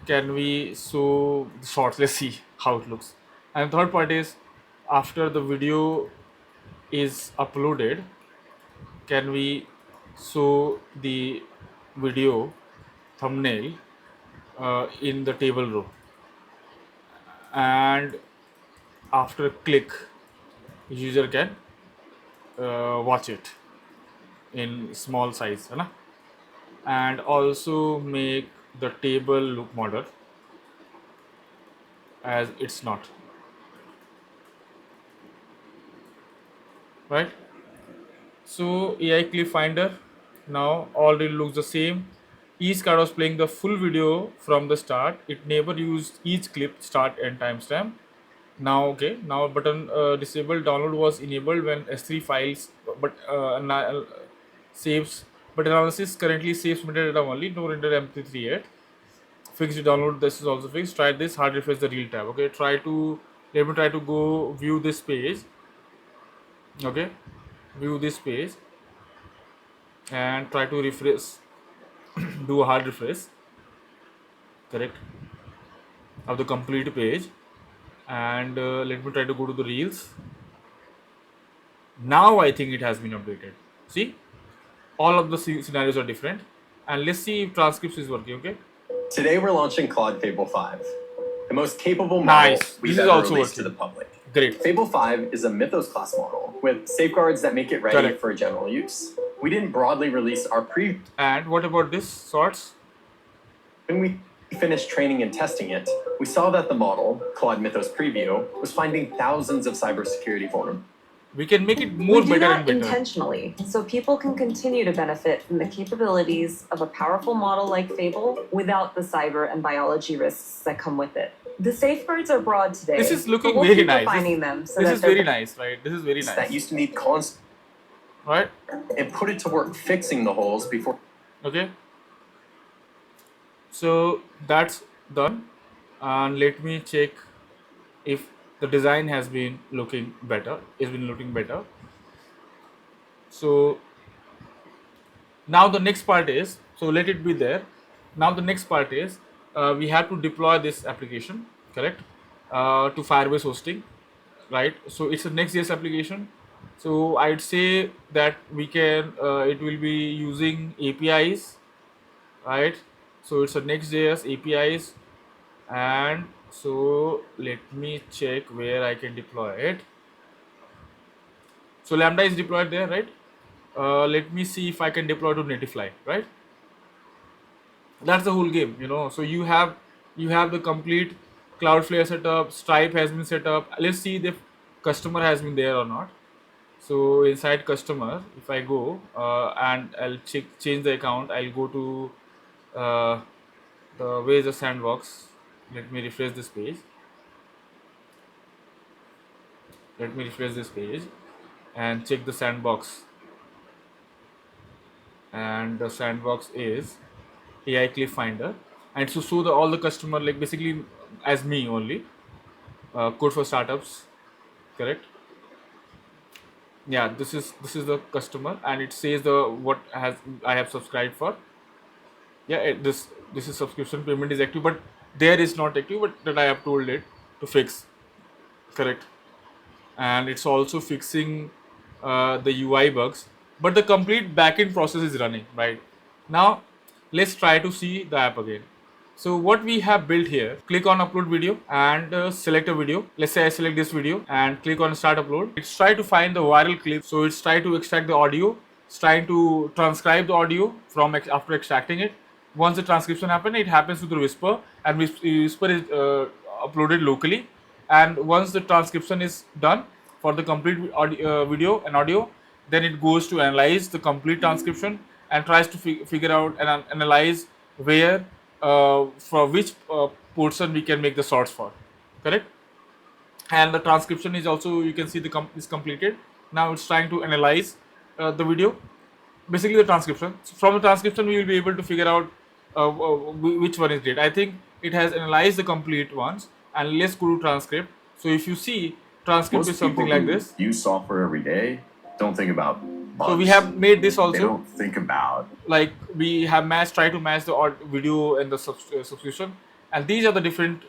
Can we show the sorts? Let's see how it looks. And third part is, after the video is uploaded, can we show the video thumbnail in the table row, and after click, user can watch it in small size, है ना? And also make the table look modern as it's not, right? So AI clip finder now already looks the same. Each card was playing the full video from the start. It never used each clip start and timestamp. Now, okay, now button disabled download was enabled when S3 files, but saves, but analysis currently saves metadata only, no render MP3 yet. Fixed download, this is also fixed. Try this, hard refresh the real tab. Okay, let me try to go view this page. Okay, view this page and try to refresh, do a hard refresh, correct, of the complete page. And let me try to go to the reels. Now I think it has been updated. See, all of the scenarios are different. And let's see if transcripts is working. Okay, Today we're launching Claude Fable 5, the most capable model nice. we've This is ever also released to working. the public. Great. Fable 5 is a Mythos class model with safeguards that make it ready Correct. for general use. We didn't broadly release our pre. And what about this sorts? When we finished training and testing it, we saw that the model, Claude Mythos Preview, was finding thousands of cybersecurity vulnerabilities. We can make it more We do better that and better. intentionally, so people can continue to benefit from the capabilities of a powerful model like Fable without the cyber and biology risks that come with it. The safeguards are broad today. This is looking but we'll very keep nice. refining them so This that is they're very nice, right? This is very that nice, used to need constant right? and put it to work fixing the holes before. Okay. So that's done, and let me check if the design has been looking better. It's been looking better. So now the next part is, so let it be there. Now the next part is, we have to deploy this application, correct, to Firebase hosting, right? So it's a Next.js application. So I'd say that we can, it will be using APIs, right? So it's a Next.js APIs, and so let me check where I can deploy it. So Lambda is deployed there, right? Let me see if I can deploy to Nativefly, right? That's the whole game, So you have the complete Cloudflare setup. Stripe has been set up. Let's see if customer has been there or not. So inside customer, if I go and I'll change the account, I'll go to uh, the where's the sandbox. Let me refresh this page. And check the sandbox. And the sandbox is AI clip finder, and so show all the customer, like basically as me only. Code for startups, correct? Yeah, this is the customer, and it says the what has I have subscribed for. Yeah, this is subscription, payment is active, but there is not active, but that I have told it to fix. Correct. And it's also fixing the UI bugs, but the complete backend process is running right now. Let's try to see the app again. So what we have built here, click on upload video and select a video. Let's say I select this video and click on start upload. It's try to find the viral clip. So it's try to extract the audio. It's trying to transcribe the audio from after extracting it. Once the transcription happens, it happens with the Whisper, and Whisper is uploaded locally. And once the transcription is done for the complete video and audio, then it goes to analyze the complete transcription and tries to figure out and analyze where for which portion we can make the sorts for. Correct. And the transcription is also, you can see the is completed. Now it's trying to analyze the video, basically the transcription. So from the transcription we will be able to figure out which one is great. I think it has analyzed the complete ones, and let's go to transcript. So if you see, transcript Most is something people like who this. use software every day don't think about bugs. So we have made this They also, don't think about like we have try to match the video and the subscription, and these are the different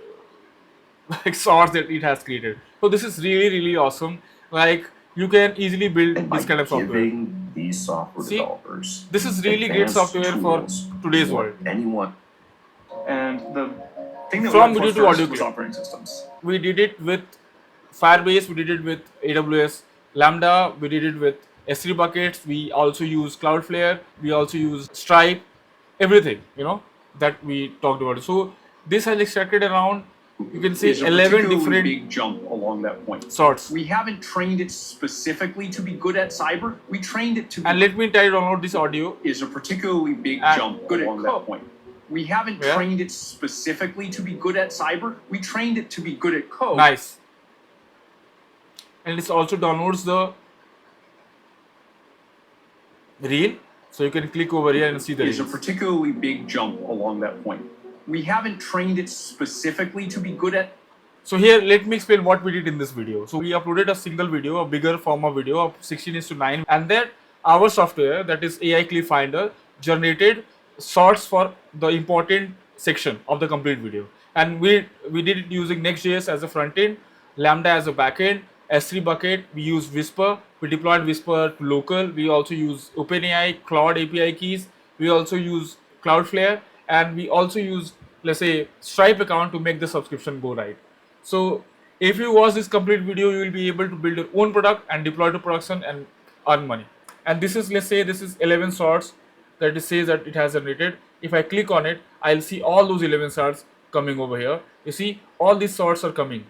like sorts that it has created. So this is really awesome. Like you can easily build by this kind of software. giving these software See, developers this is really great advanced software for tools today's more world. than anyone. And the thing that From we video went for to first audio was clip. operating systems. We did it with Firebase, we did it with AWS Lambda, we did it with S3 buckets, we also use Cloudflare, we also use Stripe, everything, that we talked about. So this has extracted around, you can say, Is a 11 particularly different big jump along that point. sorts. We haven't trained it specifically to be good at cyber. We trained it to be And let me try to download this audio. is a particularly big And jump good at along code. that point. We haven't Yeah. trained it specifically to be good at cyber. We trained it to be good at code. Nice. And this also downloads the reel. So you can click over here and see the Is a reels. particularly big jump along that point. We haven't trained it specifically to be good at So here, let me explain what we did in this video. So we uploaded a single video, a bigger form of video of 16:9, and then our software, that is AI Finder, generated sorts for the important section of the complete video. And we did it using Next.js as a front end, Lambda as a backend, S3 bucket. We use Whisper. We deployed Whisper to local. We also use OpenAI, Claude API keys. We also use Cloudflare, and we also use, let's say, Stripe account to make the subscription go right. So if you watch this complete video, you will be able to build your own product and deploy to production and earn money. And this is, let's say, this is 11 sorts that it says that it has generated. If I click on it, I'll see all those 11 sorts coming over here. You see, all these sorts are coming.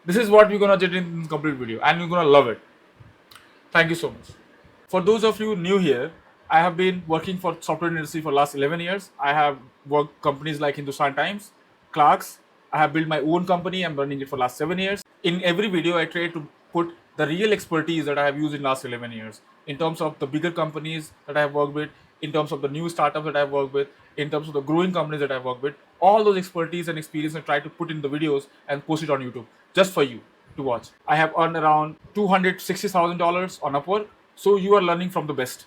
This is what we're gonna get in this complete video, and you're gonna love it. Thank you so much. For those of you new here, I have been working for software industry for last 11 years. I have worked companies like Hindustan Times, Clarks. I have built my own company. I'm running it for last 7 years. In every video, I try to put the real expertise that I have used in last 11 years in terms of the bigger companies that I have worked with, in terms of the new startups that I have worked with, in terms of the growing companies that I have worked with. All those expertise and experience I try to put in the videos and post it on YouTube just for you to watch. I have earned around $260,000 on Upwork. So you are learning from the best.